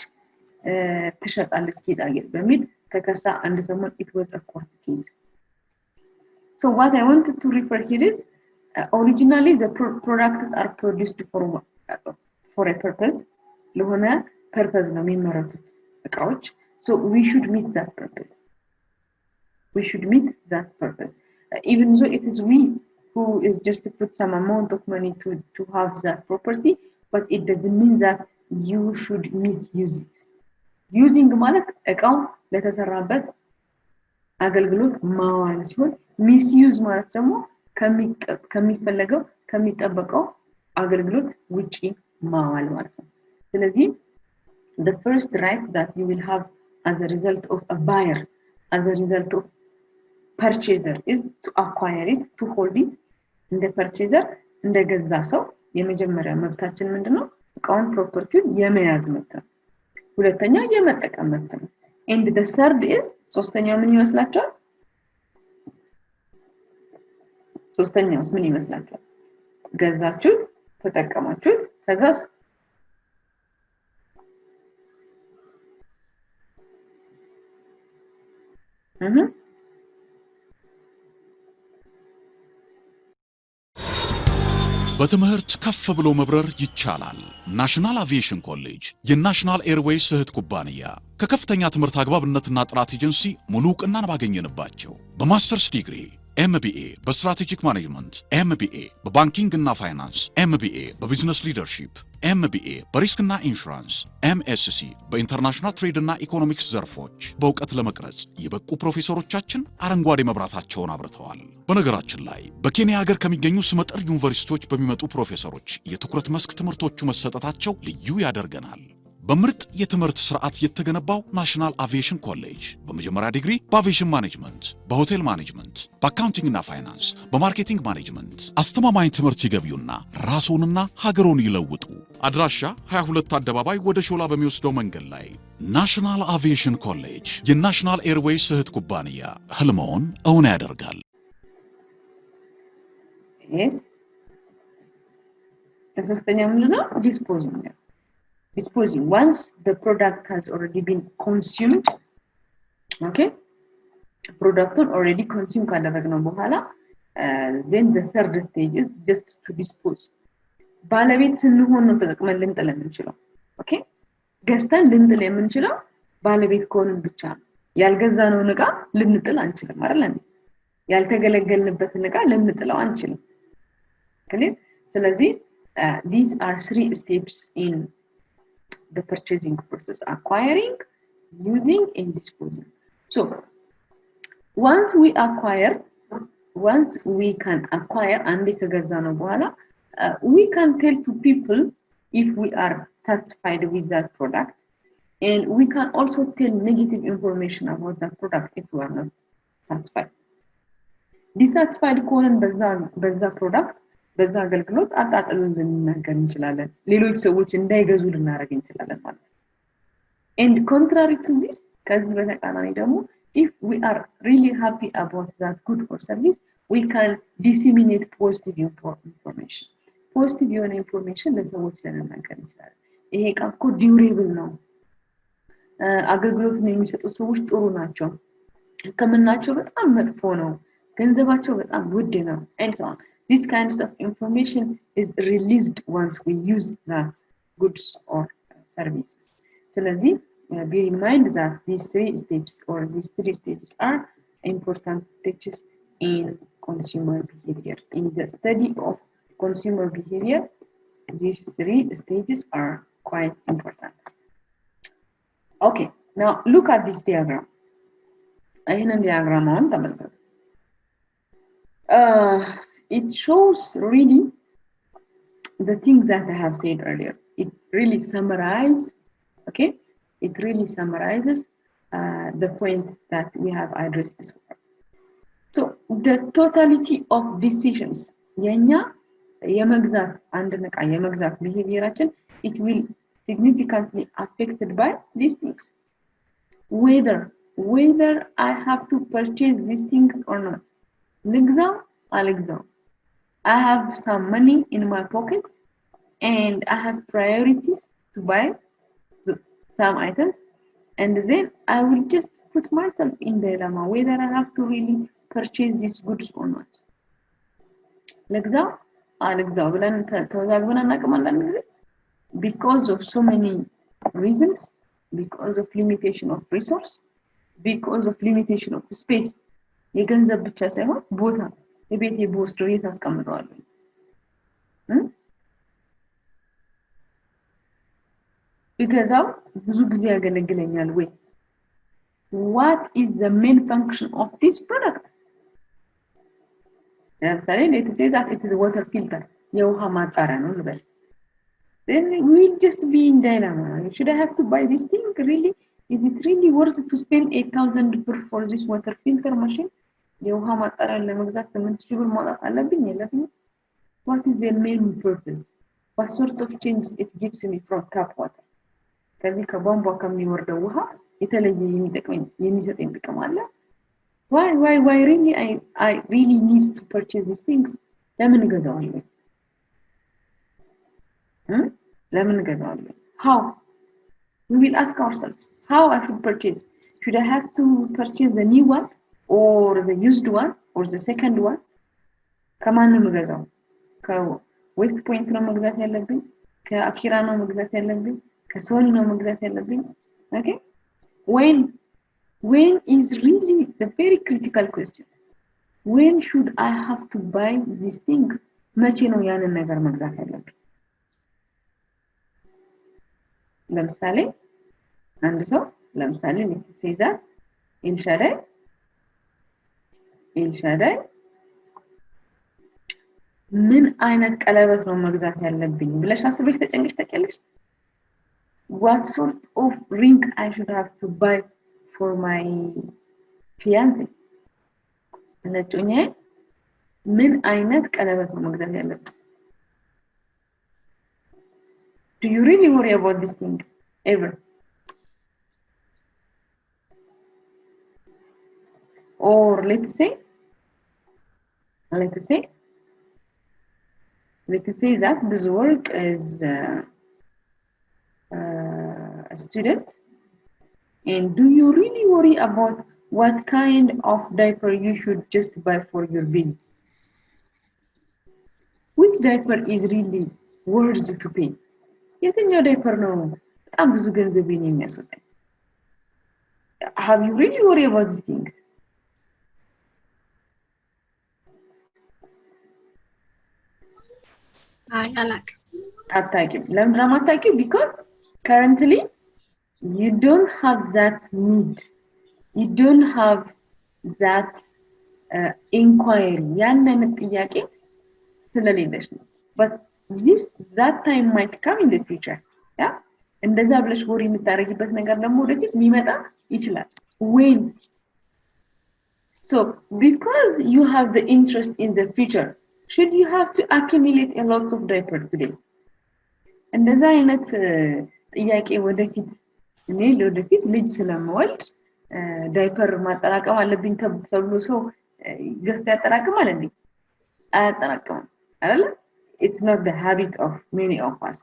ትሸጣለች ጌጣጌጥ በሚል ተከሳ አንድ ሰሞን it was a court case so what I wanted to refer here is originally the products are produced for a purpose ለሆነ purpose ነው የሚመረቱት እቃዎች so we should meet that purpose even though it is we who is just to put some amount of money to have that property but it doesn't mean that you should misuse it using ማለት እቃው ለተሰራበት አገልግሎት ማዋል ሲሆን misuse ማለት ደግሞ ከሚፈለገው ከሚጠበቀው አገልግሎት ውጪ ማዋል ማለት ነው ስለዚህ the first right that you will have as a result of a buyer as a result of purchaser is to acquire it to hold it እንደ purchaser እንደ ገዛ ሰው የመጀመሪያ መብታችን ምንድነው እቃውን ፕሮፐርቲውን የመያዝ መብት ነው ሁለተኛ የመጠቀም መብት ነው and the third is ሶስተኛው ምን ይመስላችኋል ሶስተኛውስ ምን ይመስላችኋል ገዛችሁት ተጠቀማችሁት ከዛስ በትምህርት ከፍ ብሎ መብረር ይቻላል ናሽናል አቪዬሽን ኮሌጅ የናሽናል ኤርዌይስ እህት ኩባንያ ከከፍተኛ ትምህርት አግባብነትና ጥራት ኤጀንሲ ሙሉ ዕውቅናን ባገኘንባቸው በማስተርስ ዲግሪ MBA በስትራቴጂክ ማኔጅመንት MBA በባንኪንግ እና ፋይናንስ MBA በቢዝነስ ሊደርሺፕ MBA በሪስክና ኢንሹራንስ MSc በኢንተርናሽናል ትሬድ እና ኢኮኖሚክስ ዘርፎች በእውቀት ለመቅረጽ የበቁ ፕሮፌሰሮቻችን አረንጓዴ መብራታቸውን አብርተዋል በነገራችን ላይ በኬንያ ሀገር ከሚገኙ ስመጥር ዩኒቨርሲቲዎች በሚመጡ ፕሮፌሰሮች የትኩረት መስክ ትምህርቶቹ መሰጠታቸው ልዩ ያደርገናል በምርጥ የትምህርት ስርዓት የተገነባው ናሽናል አቪዬሽን ኮሌጅ በመጀመሪያ ዲግሪ በአቪዬሽን ማኔጅመንት በሆቴል ማኔጅመንት በአካውንቲንግ እና ፋይናንስ በማርኬቲንግ ማኔጅመንት አስተማማኝ ትምህርት ይገቢውና ራስዎንና ሀገሮን ይለውጡ አድራሻ 22 አደባባይ ወደ ሾላ በሚወስደው መንገድ ላይ ናሽናል አቪዬሽን ኮሌጅ የናሽናል ኤርዌይስ እህት ኩባንያ ህልሞን እውን ያደርጋል yes ሶስተኛው ምንድነው disposing once the product has already been consumed okay product already consumed ካደረግነው በኋላ then the third stage is just to dispose ባለቤት ስንሆን ነው ተጠቅመን ልንጥል የምንችለው okay ገዝተን ልንጥል የምንችለው ባለቤት ከሆነን ብቻ ነው ያልገዛነውን ዕቃ ልንጥል አንችልም አይደል ያልተገለገልንበትን ዕቃ ልንጥለው አንችልም clear ስለዚህ these are 3 steps in the purchasing process acquiring using and disposing so once we can acquire አንዴ ከገዛነው በኋላ we can tell to people if we are satisfied with that product, and we can also tell negative information about that product if we are not satisfied. dissatisfied ከሆነን በዛ product በዛ አገልግሎት አጣጥለን ልንናገር እንችላለን ሌሎች ሰዎች እንዳይገዙ ልናደርግ እንችላለን ማለት ነው and contrary to this ከዚህ በተቃራኒ ደግሞ if we are really happy about that good or service we can disseminate positive information positive information ለሰዎች ልንናገር እንችላለን ይሄ ቃልኮ ዲዩሬብል ነው አገልግሎት የሚሰጡ ሰዎች ጥሩ ናቸው ከመናቸው በጣም መጥፎ ነው ገንዘባቸው በጣም ውድ ነው and so on. This kinds of information is released once we use that goods or services. ስለዚህ bear in mind that these three steps or these three stages are important stages in consumer behavior. In the study of consumer behavior, these three stages are quite important. Okay, now look at this diagram. ይህንን ዲያግራማውን ተመልከቱ it shows really the things that I have said earlier. It really summarizes, okay? It really summarizes the points that we have addressed this far. So the totality of decisions, የመግዛት አንድ ነቃ የመግዛት behavior-አችን it will significantly affected by these things. Whether I have to purchase these things or not. ልግዛው አልግዛው I have some money in my pocket and I have priorities to buy some items and then I will just put myself in the dilemma whether I have to really purchase these goods or not. ልግዛው አልግዛው ብለን ተወዛግበን እናቀማለን because of so many reasons, because of limitation of resource, because of limitation of space. የገንዘብ ብቻ ሳይሆን ቦታ የቤት የቦስዶ የታስቀምጠዋለሁ because ብዙ ጊዜ ያገለግለኛል ወይ what is the main function of this product ለምሳሌ let's say that it is a water filter የውሃ ማጣሪያ ነው ልበል then we'll just be in dilemma should I have to buy this thing really is it really worth to spend 8,000 per for this water filter machine የውሃ ማጣሪያ ለመግዛት 8,000 ብር ማውጣት አለብኝ የለብኝ what is their main purpose what sort of change it gives me from tap water ከዚህ ከቧንቧ ከሚወርደው ውሃ የተለየ የሚሰጠኝ ጥቅም አለ why really I really need to purchase these things ለምን ገዛዋለሁ ለምን ገዛዋለሁ how we will ask ourselves how I should purchase should I have to purchase the new one or the used one or the second one ከማን ነው የምገዛው ከዌስት ፖይንት ነው መግዛት ያለብኝ ከአኪራ ነው መግዛት ያለብኝ ከሶኒ ነው መግዛት ያለብኝ okay when is really the very critical question when should I have to buy this thing መቼ ነው ያንን ነገር መግዛት ያለብኝ ለምሳሌ አንድ ሰው ለምሳሌ ለተሰይዛ ኤልሻዳይ ምን አይነት ቀለበት ነው መግዛት ያለብኝ ብለሽ አስበሽ ተጨንቀሽ ታውቂያለሽ what sort of ring I should have to buy for my fiancé ለጮኛዬ ምን አይነት ቀለበት ነው መግዛት ያለብኝ do you really worry about this thing ever or let's say that this work is a student and do you really worry about what kind of diaper you should just buy for your baby which diaper is really worth to pay የትኛው diaper ነው በጣም ብዙ ገንዘብ የሚያስወጣኝ have you really worry about this thing attacking because currently you don't have that need you don't have that inquiry ያንን ጥያቄ ስለሌለሽ ነው but that time might come in the future yeah እንደዛ ብለሽ ወሪ የምታረጊበት ነገር ደግሞ ወደፊት ሊመጣ ይችላል when so because you have the interest in the future should you have to accumulate a lot of diapers today እንደዛ አይነት ጥያቄ ወደፊት እኔ ወደፊት ልጅ ስለምወልድ ዳይፐር ማጠራቀም አለብኝ ተብሎ ሰው ገስት ያጠራቅማል እንዴ አያጠራቅም አይደል it's not the habit of many of us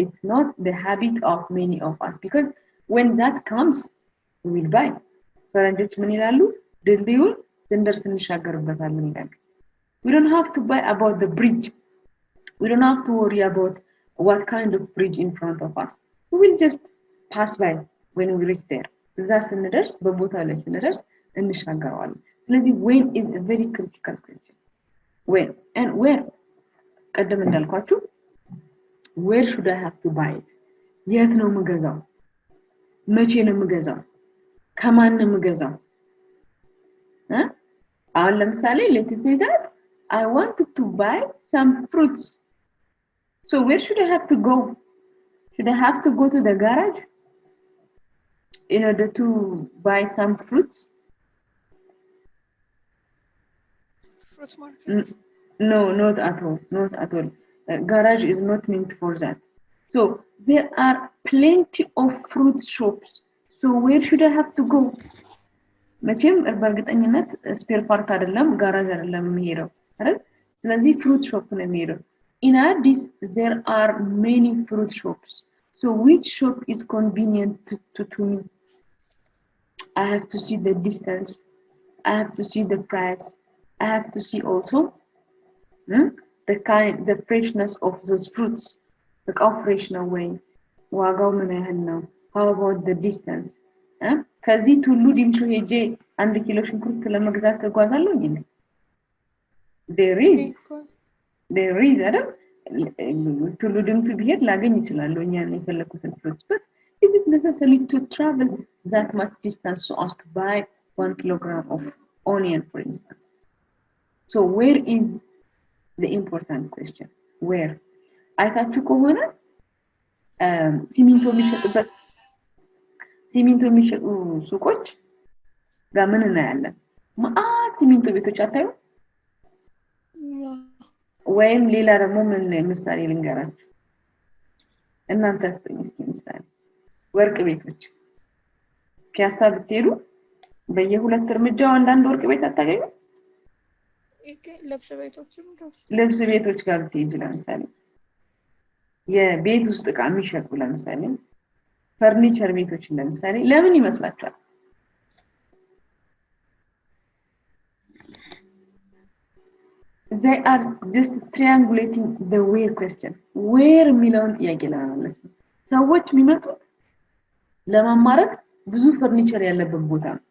it's not the habit of many of us because when that comes we will buy ፈረንጆች ምን ይላሉ ድልድዩን ስንደርስ እንሻገርበታለን ይላሉ we don't have to buy about the bridge we don't have to worry about what kind of bridge in front of us we will just pass by when we reach there እዛ ስንደርስ በቦታው ላይ ስንደርስ እንሻገራለን ስለዚህ when is a very critical question when and where ቀደም እንዳልኳችሁ where should I have to buy it የት ነው የምገዛው መቼ ነው የምገዛው ከማን ነው የምገዛው አሁን ለምሳሌ let's say that I wanted to buy some fruits so where should I have to go should I have to go to the garage in order to buy some fruits fruit market no not at all garage is not meant for that so there are plenty of fruit shops so where should I have to go መቼም በእርግጠኝነት ስፔር ፓርት አይደለም ጋራጅ አይደለም የሚሄደው አይደል ስለዚህ fruit shop ነው የሚሄደው in Addis there are many fruit shops so which shop is convenient to me I have to see the distance I have to see the price I have to see also the freshness of those fruits the fresh ነው ወይ ዋጋው ምን ያህል ነው how about the distance ከዚህ ሁሉ ዲምቱ ሄጄ 1 ኪሎ ሽንኩርት ለመግዛት ተጓዛለሁ እንዴ there is አይደል ሁሉ ዲምቱ ቢሄድ ላገኝ ይችላል እኛን የፈለኩትን fruits but is it necessary to travel that much distance so as to buy 1 kilogram of onion for instance so where is the important question where አይታችሁ ከሆነ ሲሚንቶ የሚሸጡ ሱቆች ጋር ምን እናያለን ማአት ሲሚንቶ ቤቶች አታዩ ወይም ሌላ ደግሞ ምን ምሳሌ ልንገራችሁ እናንተ እስኪ ምሳሌ ወርቅ ቤቶች ፒያሳ ብትሄዱ በየሁለት እርምጃው አንዳንድ ወርቅ ቤት አታገኙ ልብስ ቤቶች ጋር ብትሄጂ ለምሳሌ የቤት ውስጥ ዕቃ የሚሸጡ ለምሳሌ ፈርኒቸር ቤቶች ለምሳሌ ለምን ይመስላችኋል they are just triangulating the where question where የሚለውን ጥያቄ ለመመለስ ነው ሰዎች የሚመጡት ለማማረጥ ብዙ ፈርኒቸር ያለበት ቦታ ነው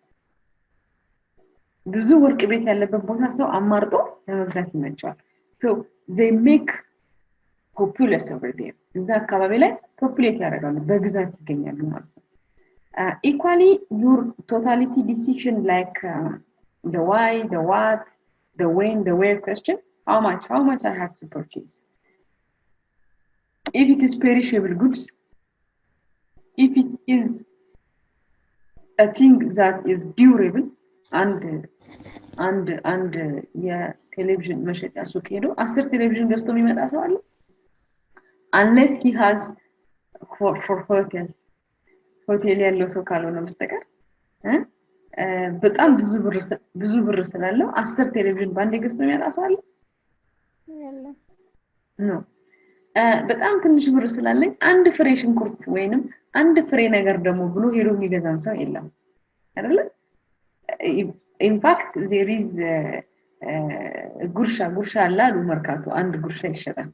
ብዙ ወርቅ ቤት ያለበት ቦታ ሰው አማርጦ ለመግዛት ይመቻል so they make populous over there እዛ አካባቢ ላይ ፖፑሌት ያደርጋሉ በግዛት ይገኛሉ ማለት ነው equally your totality decision like the why the what the when the where question how much I have to purchase if it is perishable goods if it is a thing that is durable and የቴሌቪዥን መሸጫ ሱቅ ሄዶ 10 ቴሌቪዥን ገዝቶ የሚመጣ ሰው አለ unless he has for hotel ያለው ሰው ካልሆነ በስተቀር በጣም ብዙ ብር ስላለው 10 ቴሌቪዥን ባንዴ ገዝቶ የሚመጣ ሰው አለ ነው በጣም ትንሽ ብር ስላለኝ አንድ ፍሬ ሽንኩርት ወይንም አንድ ፍሬ ነገር ደግሞ ብሎ ሄዶ የሚገዛም ሰው የለም አይደል in fact there is ጉርሻ አላሉ መርካቶ አንድ ጉርሻ ይሸጣል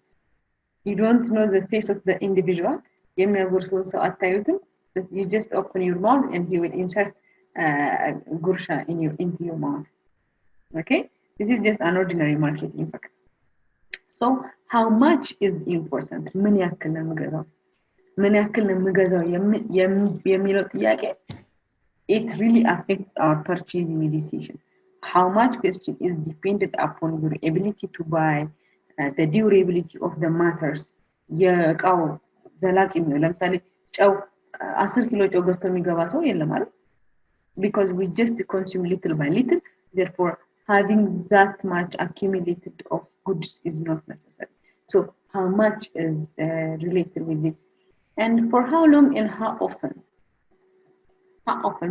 you don't know the face of the individual የሚያጎርሰው ሰው አታዩትም but you just open your mouth and he will insert gursha into your mouth okay this is just an ordinary market in fact so how much is important ምን ያክል ነው የምገዛው የሚለው ጥያቄ it really affects our purchasing decision how much question is dependent upon your ability to buy, the durability of the matters. የእቃው ዘላቂ ነው። ለምሳሌ ጨው 10 ኪሎ ጨው ገዝቶ የሚገባ ሰው የለም አይደል? Because we just consume little by little, therefore having that much accumulated of goods is not necessary. So how much is related with this, and for how long and how often?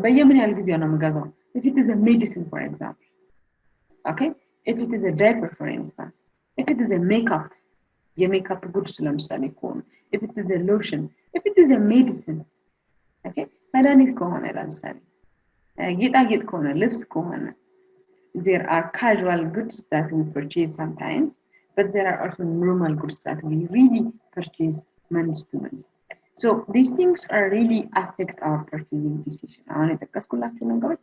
በየምን ያህል ጊዜው ነው የምገዛው? If it is a medicine, for example, okay, if it is a diaper, for instance, if it is a makeup, your makeup goods ለምሳሌ ከሆነ, if it is a lotion, if it is a medicine, okay, መድኃኒት ከሆነ ለምሳሌ ጌጣጌጥ ከሆነ ልብስ ከሆነ, there are casual goods that we purchase sometimes, but there are also normal goods that we really purchase month to month. So these things are really affect our purchasing decision. አሁን የተጠቀስኩላችሁ ነገሮች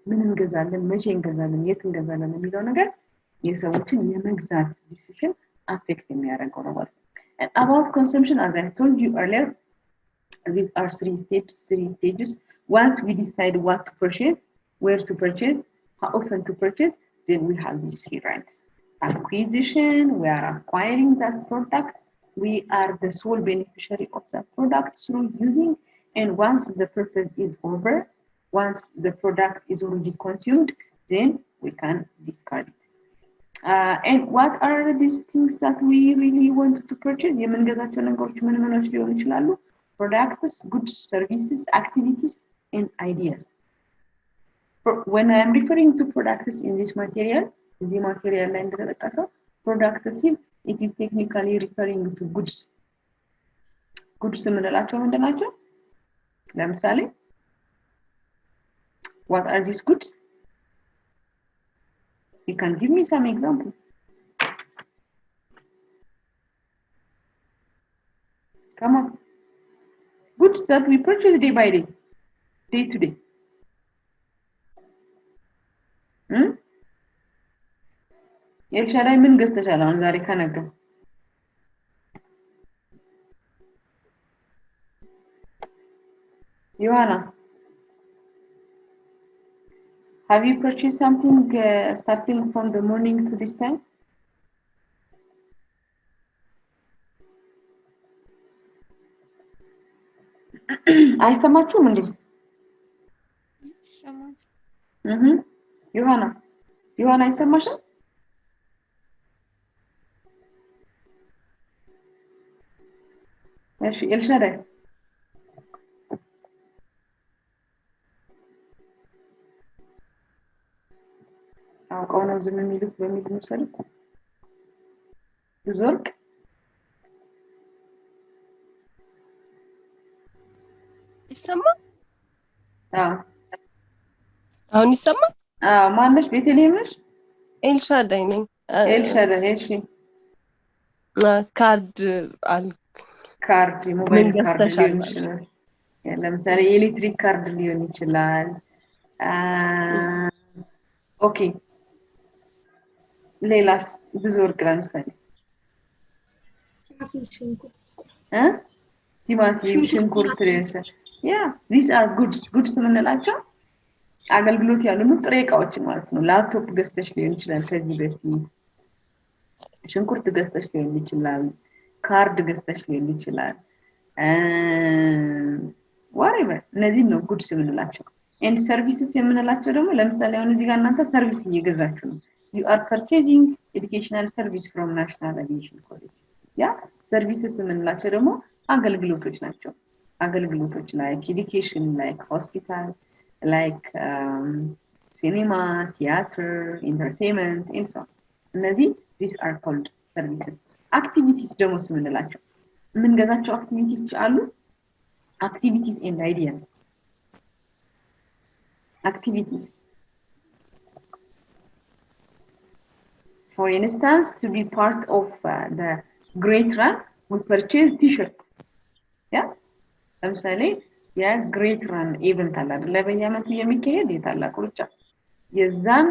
ምን እንገዛለን፣ መቼ እንገዛለን፣ የት እንገዛለን የሚለው ነገር የሰዎችን የመግዛት decision affect የሚያደርገው ነው ማለት ነው። And about consumption, as I told you earlier, these are 3 steps, 3 stages. Once we decide what to purchase, where to purchase, how often to purchase, then we have these 3 rights. Acquisition, we are acquiring that product, we are the sole beneficiary of that product through using, and once the purpose is over, once the product is already consumed, then we can discard it. And what are these things that we really want to purchase? የምንገዛቸው ነገሮች ምን ምኖች ሊሆኑ ይችላሉ? Products, goods, services, activities, and ideas. When I am referring to products in this material, the material ላይ እንደተጠቀሰው products ሲል it is technically referring to goods. Goods የምንላቸው ምንድን ናቸው? ለምሳሌ what are these goods? You can give me some example. Come on. Goods that we purchase day by day, day to day. የልሻዳይ ምን ገዝተሻል አሁን ዛሬ ከነገ? ዮሐና, have you purchased something starting from the morning to this time? አይሰማችሁም እንዴ? ዮሐና አይሰማሽም? እሺ ኤልሻዳይ አውቀው ነው ዝም የሚሉት በሚል ነው ሰል ብዙ ወርቅ ይሰማ? አሁን ይሰማ? ማነሽ? ቤተልሔም ነሽ? ኤልሻዳይ ነኝ። ኤልሻዳይ እሺ። ካርድ ሞባይል ካርድ ሊሆን ይችላል። ለምሳሌ የኤሌክትሪክ ካርድ ሊሆን ይችላል። ኦኬ ሌላስ? ብዙ ወርቅ ለምሳሌ ቲማቲም፣ ሽንኩርት ሊሆን ይችላል። these are goods የምንላቸው አገልግሎት ያሉ ጥሬ እቃዎችን ማለት ነው። ላፕቶፕ ገዝተሽ ሊሆን ይችላል ከዚህ በፊት፣ ሽንኩርት ገዝተሽ ሊሆን ይችላል፣ ካርድ ገዝተሽ ሊሆን ይችላል፣ whatever እነዚህ ነው goods የምንላቸው። and services የምንላቸው ደግሞ ለምሳሌ አሁን እዚህ ጋር እናንተ ሰርቪስ እየገዛችሁ ነው። you are purchasing educational service from National Aviation College. services የምንላቸው ደግሞ አገልግሎቶች ናቸው። አገልግሎቶች like education, like hospital, like cinema, theater, entertainment, and so on. እነዚህ these are called services. activities ደግሞ የምንላቸው የምንገዛቸው activities አሉ። activities and ideas. activities, for instance, to be part of the Great Run, we purchase t-shirt. ለምሳሌ የግሬት ራን ኢቨንት አለ አይደል? በየዓመቱ የሚካሄድ የታላቁ ሩጫ የዛን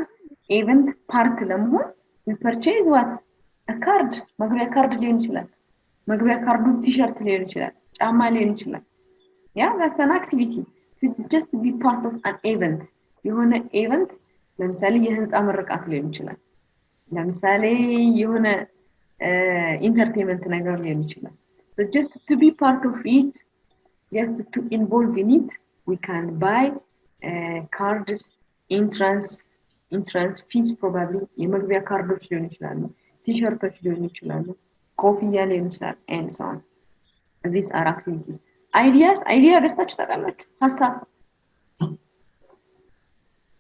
ኢቨንት ፓርት ለመሆን we purchase what? a card. መግቢያ ካርድ ሊሆን ይችላል። መግቢያ ካርዱ ቲ-ሸርት ሊሆን ይችላል፣ ጫማ ሊሆን ይችላል። that's an activity to just be part of an event. የሆነ ኢቨንት ለምሳሌ የህንፃ ምርቃት ሊሆን ይችላል ለምሳሌ የሆነ ኢንተርቴይንመንት ነገር ሊሆን ይችላል so just to be part of it just to involve in it we can buy cards entrance fees probably የመግቢያ ካርዶች ሊሆን ይችላሉ ቲሸርቶች ሊሆን ይችላሉ ኮፍያ ሊሆን ይችላል and so on these are activities idea ደስታችሁ ታውቃላችሁ ሐሳብ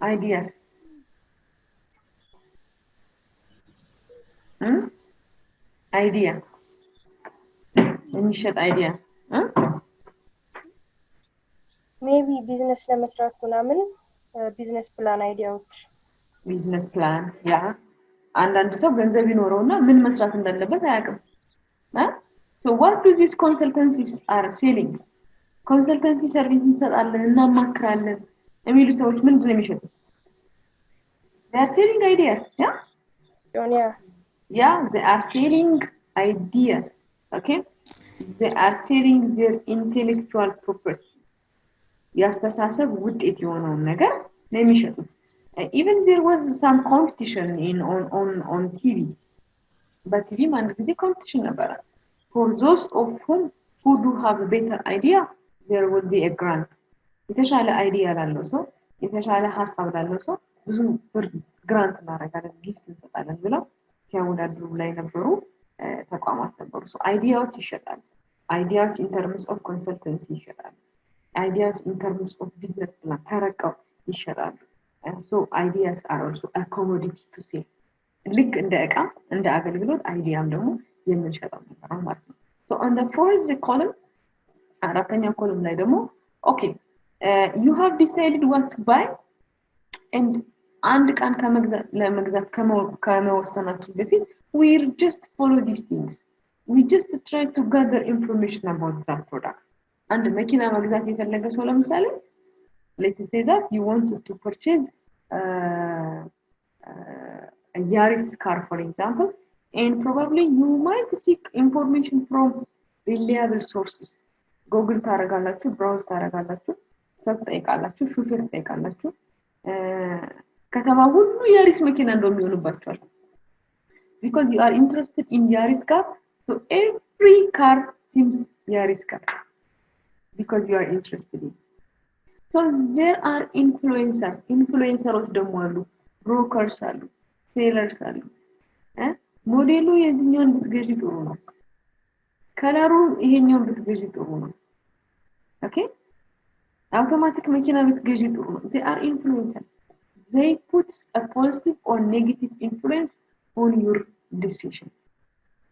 ideas idea የሚሸጥ idea maybe business ለመስራት ምናምን business plan አይዲያዎች business plan ያ አንዳንድ ሰው ገንዘብ ይኖረውና ምን መስራት እንዳለበት አያውቅም so what do these consultancies are selling consultancy service እንሰጣለን እናማክራለን የሚሉ ሰዎች ምንድን ነው የሚሸጡት they are selling ideas yeah they are selling ideas okay they are selling their intellectual property ያስተሳሰብ ውጤት የሆነው ነገር ነው የሚሸጡት even there was some competition on TV but TV አንድ ጊዜ competition ነበር for those of whom who do have a better idea there will be a grant የተሻለ አይዲያ ላለው ሰው የተሻለ ሐሳብ ላለው ሰው ብዙ ብር ግራንት እናደርጋለን ጊፍት እንሰጣለን ብለው ሲያወዳድሩ ላይ ነበሩ ተቋማት ነበሩ so አይዲያዎች ይሸጣሉ አይዲያዎች in terms of consultancy ይሸጣሉ ideas in terms of business plan ተረቀው ይሸጣሉ so ideas are also a commodity to sell ልክ እንደ ዕቃ እንደ አገልግሎት አይዲያም ደግሞ የምንሸጠው ነገር ነው ማለት ነው so on the fourth column አራተኛ ኮለም ላይ ደግሞ okay you have decided what to buy and አንድ ቃን ለመግዛት ከመወሰናችሁ በፊት we just follow these things we just try to gather information about that product አንድ መኪና መግዛት የፈለገ ሰው ለምሳሌ let's say that you want to purchase a Yaris car for example and probably you might seek information from reliable sources google ታረጋላችሁ browse ታረጋላችሁ ሰው ጠይቃላችሁ ሹፌር ጠይቃላችሁ ከተማ ሁሉ ያሪስ መኪና እንደሚሆንባችኋል because you are interested in Yaris car so every car seems Yaris car because you are interested in so there are influencers ደግሞ አሉ brokers አሉ sellers አሉ ሞዴሉ የዚህኛውን ብትገዢ ጥሩ ነው ከለሩ ይሄኛውን ብትገዢ ጥሩ ነው ኦኬ አውቶማቲክ መኪና ብትገዢ ጥሩ ነው they are influencers they put a positive or negative influence on your decision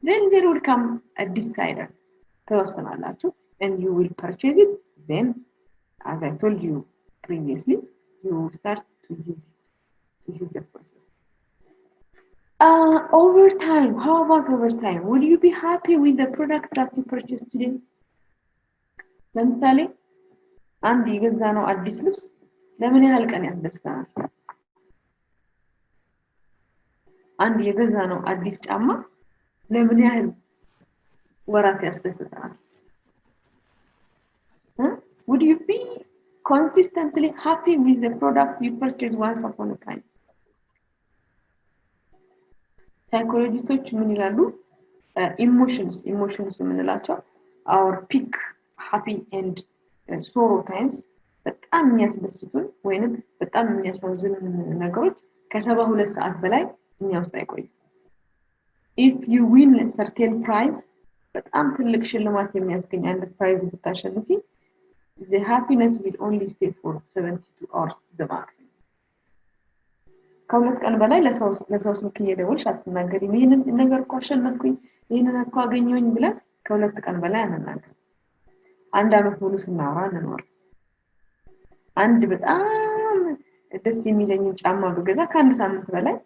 then there will come a decider ተወሰናላችሁ and you will purchase it then as I told you previously you start to use it this is the process over time how about over time would you be happy with the product that you purchased today ለምሳሌ አንድ የገዛነው አዲስ ልብስ ለምን ያህል ቀን ያስደስተናል አንድ የገዛነው አዲስ ጫማ ለምን ያህል ወራት ያስደስተናል would you be consistently happy with the product you purchased once upon a time psychologists ምን ይላሉ emotions የምንላቸው our peak happy and sorrow times በጣም የሚያስደስቱን ወይንም በጣም የሚያሳዝኑ ነገሮች ከ72 ሰዓት በላይ እኛ ውስጥ አይቆዩ if you win a certain prize በጣም ትልቅ ሽልማት የሚያስገኝ አንድ ፕራይዝ ብታሸንፊ the happiness will only stay for 72 hours the maximum ከሁለት ቀን በላይ ለሰው ስልክ እየደወልሽ አትናገሪም ይሄንን ነገር እኮ አሸነፍኩኝ ይሄንን እኮ አገኘሁኝ ብለን ከሁለት ቀን በላይ አንናገር አንድ አመት ሙሉ ስናወራ እንኖር አንድ በጣም ደስ የሚለኝ ጫማ በገዛ ከአንድ ሳምንት በላይ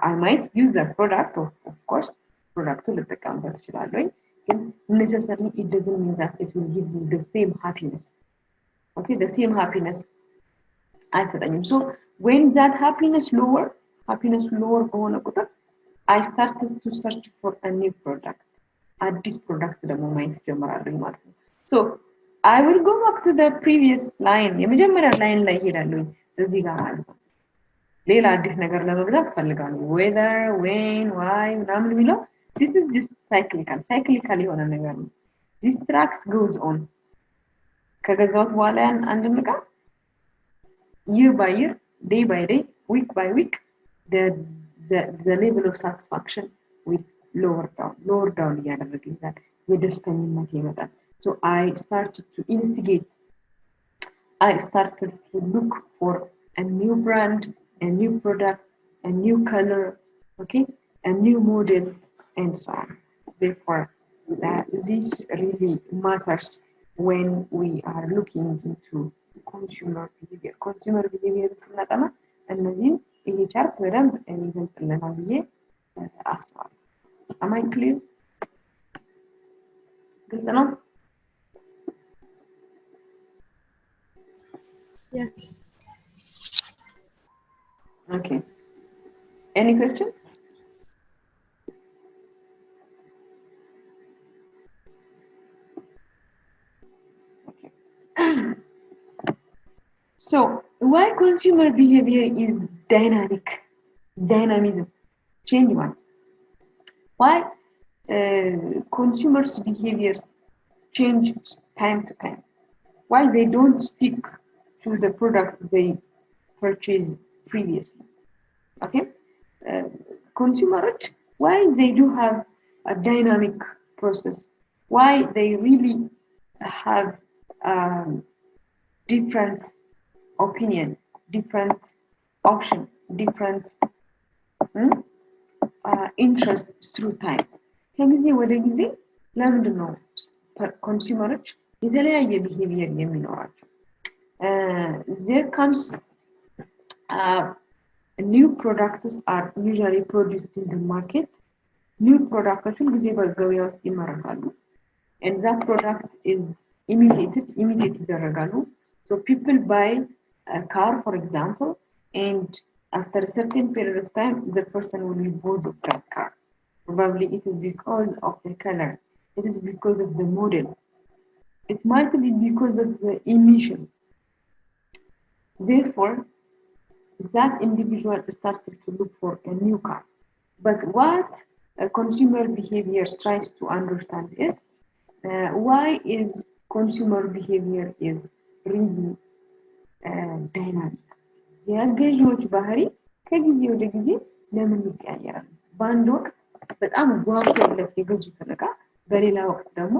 I might use the product of course product ልጠቀምበት እችላለሁ ግን necessarily it doesn't mean that it will give me the same happiness okay the same happiness አይሰጠኝም so when that happiness lower በሆነ ቁጥር I started to search for a new product አዲስ ፕሮዳክት ደግሞ ማየት ጀምራለሁ ማለት ነው so I will go back to the previous line የመጀመሪያ ላይን ላይ ሄዳለሁ እዚህ ጋር ማለት ነው ሌላ አዲስ ነገር ለመግዛት ፈልጋሉ whether when why ምናምን የሚለው this is just cyclical የሆነ ነገር ነው this tracks goes on ከገዛሁት በኋላ ያን አንድ ዕቃ year by year day by day week by week the level of satisfaction will lower down እያደረገ ይዛል የደስተኝነት ይመጣል so I started to look for a new brand a new product a new color okay a new model and so on therefore this really matters when we are looking into consumer behavior ስናጠና እነዚህን ይሄ ቻርት በደንብ የሚገልጽልናል ብዬ አስባለሁ am I clear ግልጽ ነው Yes. Okay. Any question? Okay. So, why consumer behavior is dynamism, change one. Why consumers' behaviors change time to time? Why they don't stick to the product they purchased previously? Okay, consumers, why they do have a dynamic process? Why they really have different opinion, different option, different interests through time? ከጊዜ ወደ ጊዜ ለምንድን ነው ኮንሱመሮች የተለያየ ቢሄቪየር የሚኖራቸው? There comes new products are usually produced in the market. New products ጊዜ በገበያ ውስጥ ይመረታሉ. And that product is immediate ይደረጋሉ. So people buy a car, for example, and after a certain period of time, the person will be bored of that car. Probably it is because of the color. It is because of the model. It might be because of the emission. Therefore, that individual started to look for a new car. But what consumer behavior tries to understand is why is consumer behavior is really dynamic? የገዢዎች ባህሪ ከጊዜ ወደ ጊዜ ለምን ይቀያየራል? በአንድ ወቅት በጣም ጓጉተውለት የገዙትን ዕቃ በሌላ ወቅት ደግሞ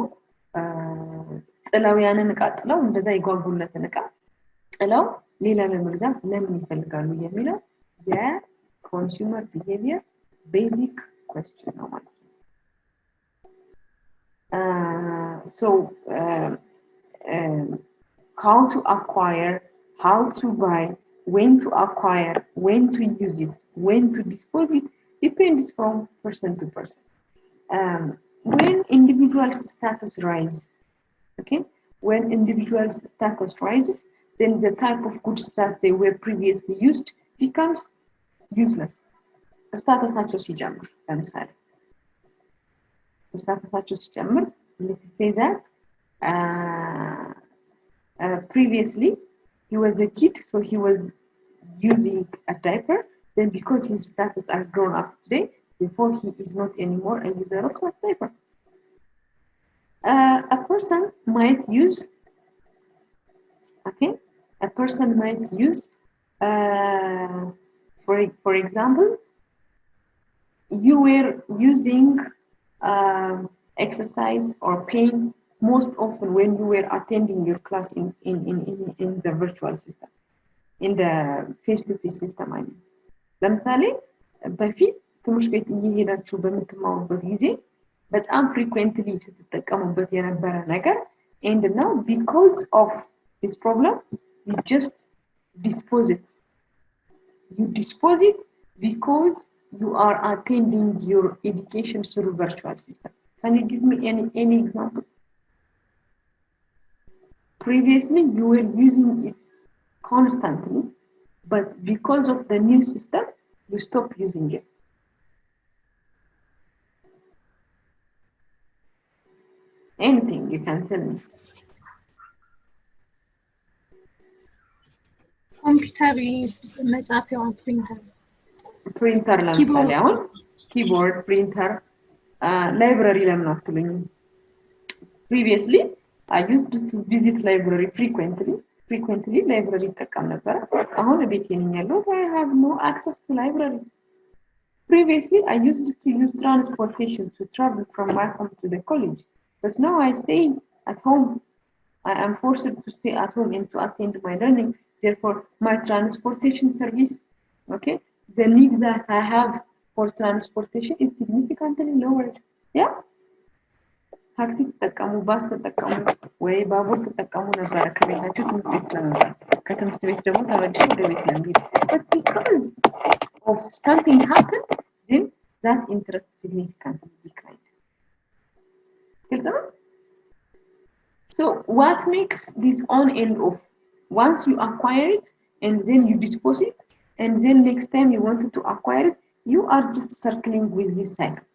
ጥለው ያንን ዕቃ ጥለው እንደዛ ይጓጉለትን ዕቃ ጥለው ሌላ ለመግዛት ለምን ይፈልጋሉ የሚለው የኮንሱመር ቢሄቪየር ቤዚክ question ነው ማለት ነው። So how to acquire, how to buy, when to acquire, when to use it, when to dispose it depends from person to person. When individual status rises, okay, when individual status rises, then the type of goods that they were previously used becomes useless. Statusaቸው ሲጀምር ለምሳሌ statusaቸው ሲጀምር let's say that previously he was a kid, so he was using a diaper. Then because his status are grown up today, therefore he is not anymore a user of that diaper. A person might use, okay, a person might use, for example, you were using exercise or pain most often when you were attending your class in the virtual system, in the face-to-face system. I mean, ለምሳሌ በፊት ትምህርት ቤት እየሄዳችሁ በምትማሩበት ጊዜ በጣም frequently ስትጠቀሙበት የነበረ ነገር and now because of this problem you just dispose it. You dispose it because you are attending your education through virtual system. Can you give me any example? Previously you were using it constantly, but because of the new system you stop using it. Anything you can tell me. ኮምፒውተር መጻፊያውን ፕሪንተር ለምሳሌ አሁን ኪቦርድ ፕሪንተር ላይብረሪ ለምን አትሉኝ previously I used to visit library frequently library ተጠቀም ነበር አሁን ቤቴ ነኝ ያለው I have no access to library previously I used to use transportation to travel from my home to the college but now I stay at home I am forced to stay at home and to attend my learning therefore my transportation service okay the need that I have for transportation is significantly lowered yeah ታክሲ ተጠቀሙ ባስ ተጠቀሙ ወይ ባቡር ተጠቀሙ ነበር ከቤታችሁ ትምህርት ቤት ለመምጣት ከትምህርት ቤት ደግሞ ተመልሰው ወደ ቤት ለመሄድ but because of something happened then that interest significantly declined so what makes this on and off once you acquire it and then you dispose it and then next time you wanted to acquire it you are just circling with this cycle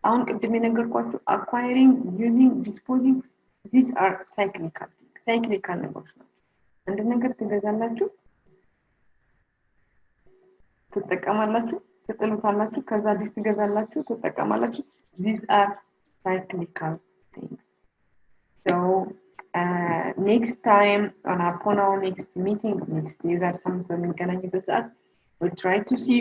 አሁን ቅድም የነገርኳችሁ acquiring using disposing these are cyclical ነገሮች ናቸው አንድ ነገር ትገዛላችሁ ትጠቀማላችሁ ትጥሉታላችሁ ከዛ አዲስ ትገዛላችሁ ትጠቀማላችሁ these are cyclical things so next time upon our next meeting next year some በሚገናኝበት ሰዓት we'll try to see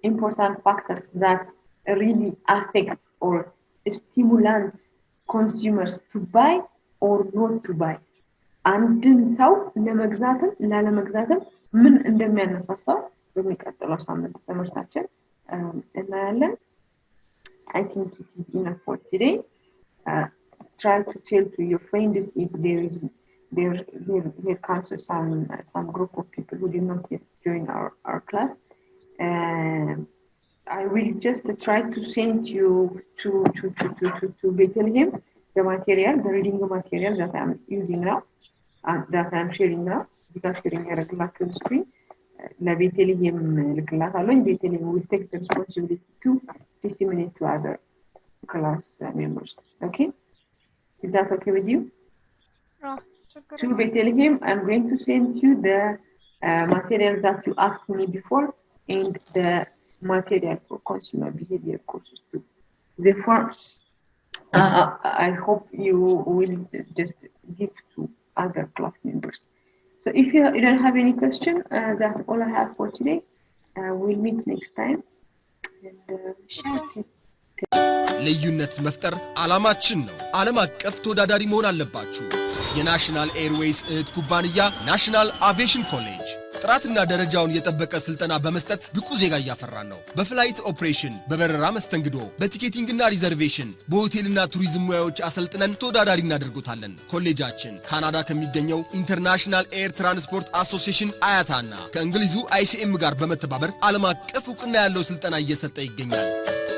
important factors that really affect or stimulate consumers to buy or not to buy አንድን ሰው ለመግዛትም ላለመግዛትም ምን እንደሚያነሳሳው በሚቀጥለው ሳምንት ትምህርታችን እናያለን I think it is enough for today try to tell to your friends if there comes some group of people who did not yet join our class I will just try to send you to Bethlehem the material, the reading material that I'm using now, that I'm sharing now. Because sharing a regular screen, la Bethlehem Bethlehem will take the responsibility to disseminate to other class members. Okay? Is that okay with you? To Bethlehem, I'm going to send you the material that you asked me before. And the material for consumer behavior courses too. Therefore, I hope you will just give to other class members. So if you don't have any question, that's all I have for today. We'll meet next time. ልዩነት መፍጠር ዓላማችን ነው። ዓለም አቀፍ ተወዳዳሪ መሆን አለባችሁ። የናሽናል ኤርዌይስ እህት ኩባንያ ናሽናል አቪዬሽን ኮሌጅ ጥራትና ደረጃውን የጠበቀ ስልጠና በመስጠት ብቁ ዜጋ እያፈራን ነው። በፍላይት ኦፕሬሽን፣ በበረራ መስተንግዶ፣ በቲኬቲንግና ሪዘርቬሽን፣ በሆቴልና ቱሪዝም ሙያዎች አሰልጥነን ተወዳዳሪ እናደርጉታለን። ኮሌጃችን ካናዳ ከሚገኘው ኢንተርናሽናል ኤር ትራንስፖርት አሶሲዬሽን አያታና ከእንግሊዙ ICM ጋር በመተባበር ዓለም አቀፍ ዕውቅና ያለው ስልጠና እየሰጠ ይገኛል።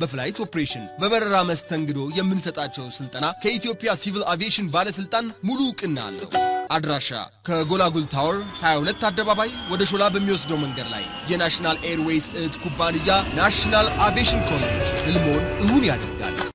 በፍላይት ኦፕሬሽን በበረራ መስተንግዶ የምንሰጣቸው ስልጠና ከኢትዮጵያ ሲቪል አቪዬሽን ባለስልጣን ሙሉ ዕውቅና አለው። አድራሻ ከጎላጉል ታወር 22 አደባባይ ወደ ሾላ በሚወስደው መንገድ ላይ የናሽናል ኤርዌይስ እህት ኩባንያ ናሽናል አቪዬሽን ኮሌጅ ህልሞን እውን ያደርጋል።